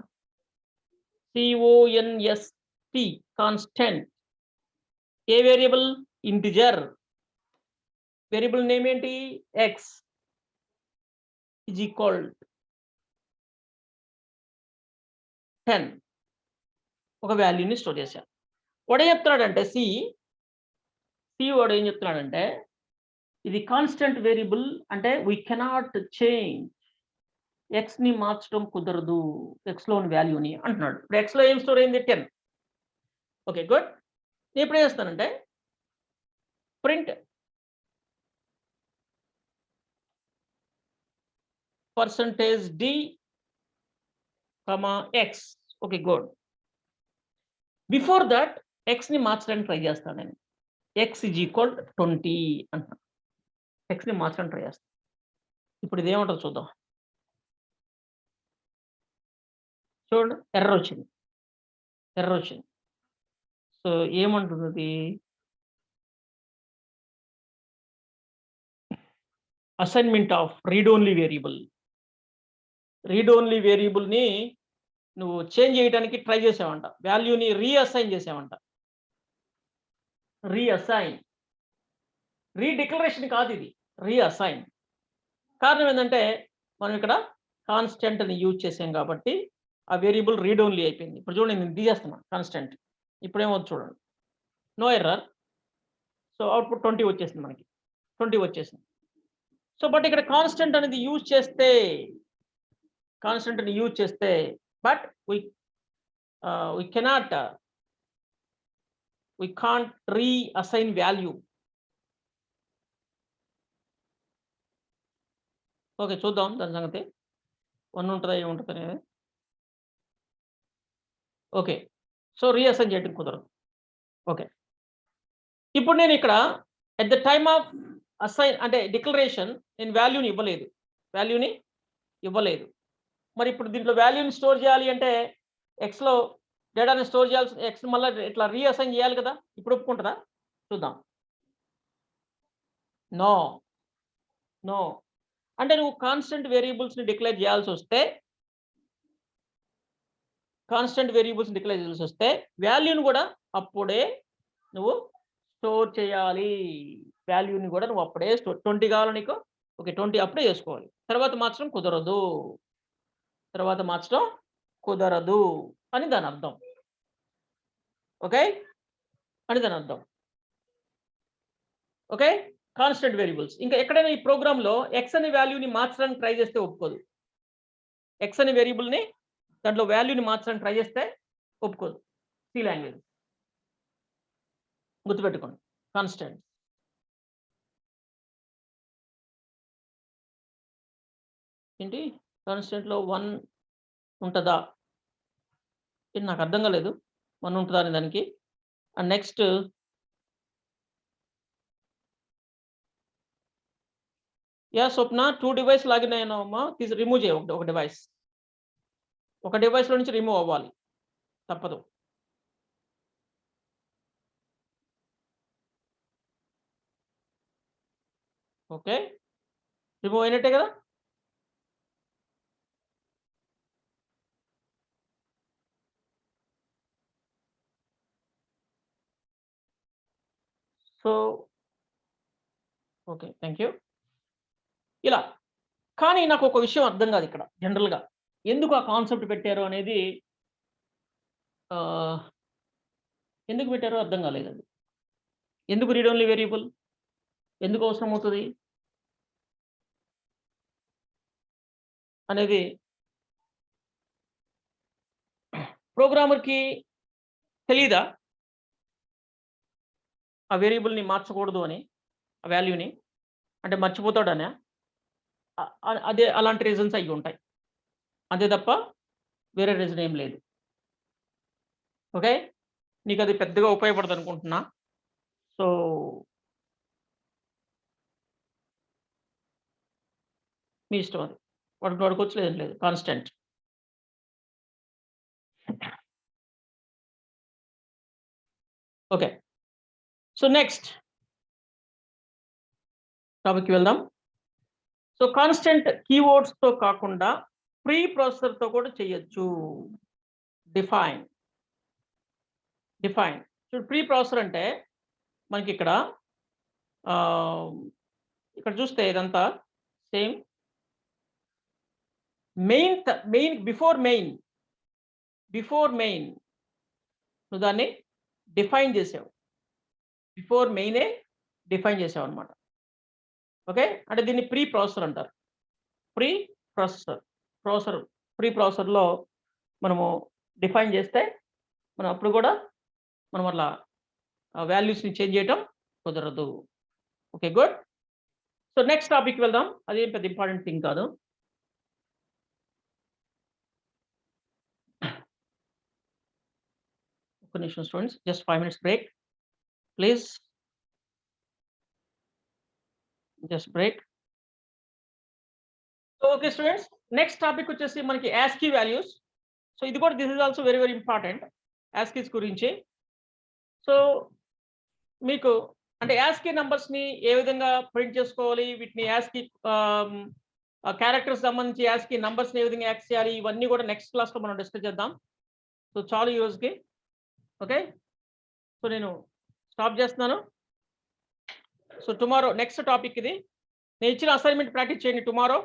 CONST constant. ఏ వేరియబుల్? ఇంటిజర్. వేరియబుల్ నేమ్ ఏంటి? x is equal 10. ఒక వాల్యూని స్టోర్ చేశాను. వాడేం చెప్తున్నాడంటే వాడు ఏం చెప్తున్నాడంటే, ఇది కాన్స్టెంట్ వేరియబుల్ అంటే వి కెనాట్ చేంజ్. ఎక్స్‌ని మార్చడం కుదరదు. ఎక్స్‌లోని వాల్యూని అంటున్నాడు. ఇప్పుడు ఎక్స్‌లో ఏం స్టోర్ అయింది? 10. Okay, good. నేను ఇప్పుడు ఏం చేస్తానంటే print %d, x. Okay, good. Before that ఎక్స్‌ని మార్చడానికి ట్రై చేస్తాను నేను. x ఈజ్ ఈక్వల్ 20 అంటున్నాను. ఎక్స్‌ని మార్చడానికి ట్రై చేస్తాను. ఇప్పుడు ఇదేమంటదో చూద్దాం. చూడండి, ఎర్రర్ వచ్చింది. సో ఏమంటుందది? Assignment of read only variable. Read only వేరియబుల్‌ని నువ్వు చేంజ్ చేయడానికి ట్రై చేసావంట. వాల్యూని రీఅసైన్ చేసావంట. రీఅసైన్. రీడిక్లరేషన్ కాదిది. రీఅసైన్. కారణం ఏందంటే, మనం ఇక్కడ కాన్స్టెంట్‌ని యూజ్ చేసాం కాబట్టి, ఆ వేరియబుల్ రీడ్ ఓన్లీ అయిపోయింది. ఇప్పుడు చూడండి, నేను తీసేస్తున్నా కాన్స్టెంట్. ఇప్పుడేమవుద్ది చూడండి. No error. సో అవుట్‌పుట్ 20 వచ్చేసింది మనకి. 20 వచ్చేసింది. సో బట్ ఇక్కడ కాన్స్టెంట్ అనేది యూజ్ చేస్తే, కాన్స్టెంట్‌ని యూజ్ చేస్తే but we cannot we can't reassign value. Okay, చూద్దాం దాని సంగతి. 1 ఉంటదా? ఏముంటదనేది. ఓకే. సో రీఅసైన్ చేయడం కుదరదు. ఓకే. ఇప్పుడు నేను ఇక్కడ at the time of assign అంటే డిక్లరేషన్ నేను వాల్యూని ఇవ్వలేదు. మరి ఇప్పుడు దీంట్లో వాల్యూని స్టోర్ చేయాలి అంటే ఎక్స్లో డేటాని స్టోర్ చేయాల్సి ఎక్స్ మళ్ళీ ఇట్లా రీఅసైన్ చేయాలి కదా. ఇప్పుడు ఒప్పుకుంటుందా చూద్దాం. నో నో అంటే నువ్వు కాన్స్టెంట్ వేరియబుల్స్ని డిక్లేర్ చేయాల్సి వస్తే వాల్యూని కూడా అప్పుడే నువ్వు స్టోర్ చేయాలి. వాల్యూని కూడా నువ్వు అప్పుడే 20 కావాలి నీకు, ఓకే 20 అప్పుడే చేసుకోవాలి. తర్వాత మార్చడం కుదరదు అని దాని అర్థం. ఓకే అని దాని అర్థం. Okay constant variables. ఇంకా ఎక్కడైనా ఈ ప్రోగ్రామ్లో ఎక్స్ అనే వాల్యూని మార్చడానికి ట్రై చేస్తే ఒప్పుకోదు. ఎక్స్ అనే వేరియబుల్ని దాంట్లో వాల్యూని మార్చడానికి ట్రై చేస్తే ఒప్పుకోదు. సి లాంగ్వేజ్ గుర్తుపెట్టుకోండి. కాన్స్టెంట్ ఏంటి కాన్స్టెంట్లో 1 ఉంటుందా? ఇది నాకు అర్థం కాలేదు. 1 ఉంటుందా అని దానికి. And next Swapna 2 device login అయ్యానమ్మా, రిమూవ్ చేయ ఒక డివైస్. ఒక డివైస్లో నుంచి రిమూవ్ అవ్వాలి, తప్పదు. ఓకే రిమూవ్ అయినట్టే కదా. So okay thank you. ఇలా కానీ నాకు ఒక విషయం అర్థం కాదు ఇక్కడ జనరల్గా ఎందుకు ఆ కాన్సెప్ట్ పెట్టారు అనేది ఎందుకు పెట్టారో అర్థం కాలేదు. అది ఎందుకు రీడ్ ఓన్లీ వేరియబుల్ ఎందుకు అవసరం అవుతుంది అనేది ప్రోగ్రామర్కి తెలీదా? ఆ వేరియబుల్ని మార్చకూడదు అని, ఆ వాల్యూని అంటే మర్చిపోతాడనే. అదే అలాంటి రీజన్స్ అయ్యి ఉంటాయి, అంతే తప్ప వేరే రీజన్ ఏం లేదు. ఓకే నీకు అది పెద్దగా ఉపయోగపడదు అనుకుంటున్నా. సో మీ ఇష్టం, అది వాడుకోవచ్చు లేదని లేదు. Constant okay. సో నెక్స్ట్ టాపిక్కి వెళ్దాం. సో కాన్స్టెంట్ కీవర్డ్స్తో కాకుండా ప్రీ ప్రాసెసర్తో కూడా చేయొచ్చు. డిఫైన్ చూడు, ప్రీ ప్రాసెసర్ అంటే మనకి ఇక్కడ చూస్తే ఇదంతా సేమ్. బిఫోర్ మెయిన్ నువ్వు దాన్ని డిఫైన్ చేసావు. బిఫోర్ మెయినే డిఫైన్ చేసావు అనమాట. ఓకే అంటే దీన్ని ప్రీ ప్రాసెసర్ అంటారు. ప్రీ ప్రాసెసర్లో మనము డిఫైన్ చేస్తే మనం అప్పుడు కూడా మనం అట్లా వాల్యూస్ని చేంజ్ చేయటం కుదరదు. Okay good. So next topic వెళ్దాం. అదేం పెద్ద ఇంపార్టెంట్ థింగ్ కాదు. ఒక నిమిషం students, just 5 minutes break please. Just break. Okay students, next topic వచ్చేసి మనకి ASCII వాల్యూస్. సో ఇది కూడా this is also very very important ASCIIs గురించి. సో మీకు అంటే ASCII నంబర్స్ని ఏ విధంగా ప్రింట్ చేసుకోవాలి, వీటిని ASCII క్యారెక్టర్స్ సంబంధించి ASCII నంబర్స్ని ఏ విధంగా యాక్సెస్ చేయాలి, ఇవన్నీ కూడా నెక్స్ట్ క్లాస్లో మనం డిస్కస్ చేద్దాం. సో చాలు ఈ రోజుకి. ఓకే సో నేను స్టాప్ చేస్తున్నాను. సో టుమారో నెక్స్ట్ టాపిక్ ఇది. నేను ఇచ్చిన అసైన్మెంట్ ప్రాక్టీస్ చేయండి టుమారో.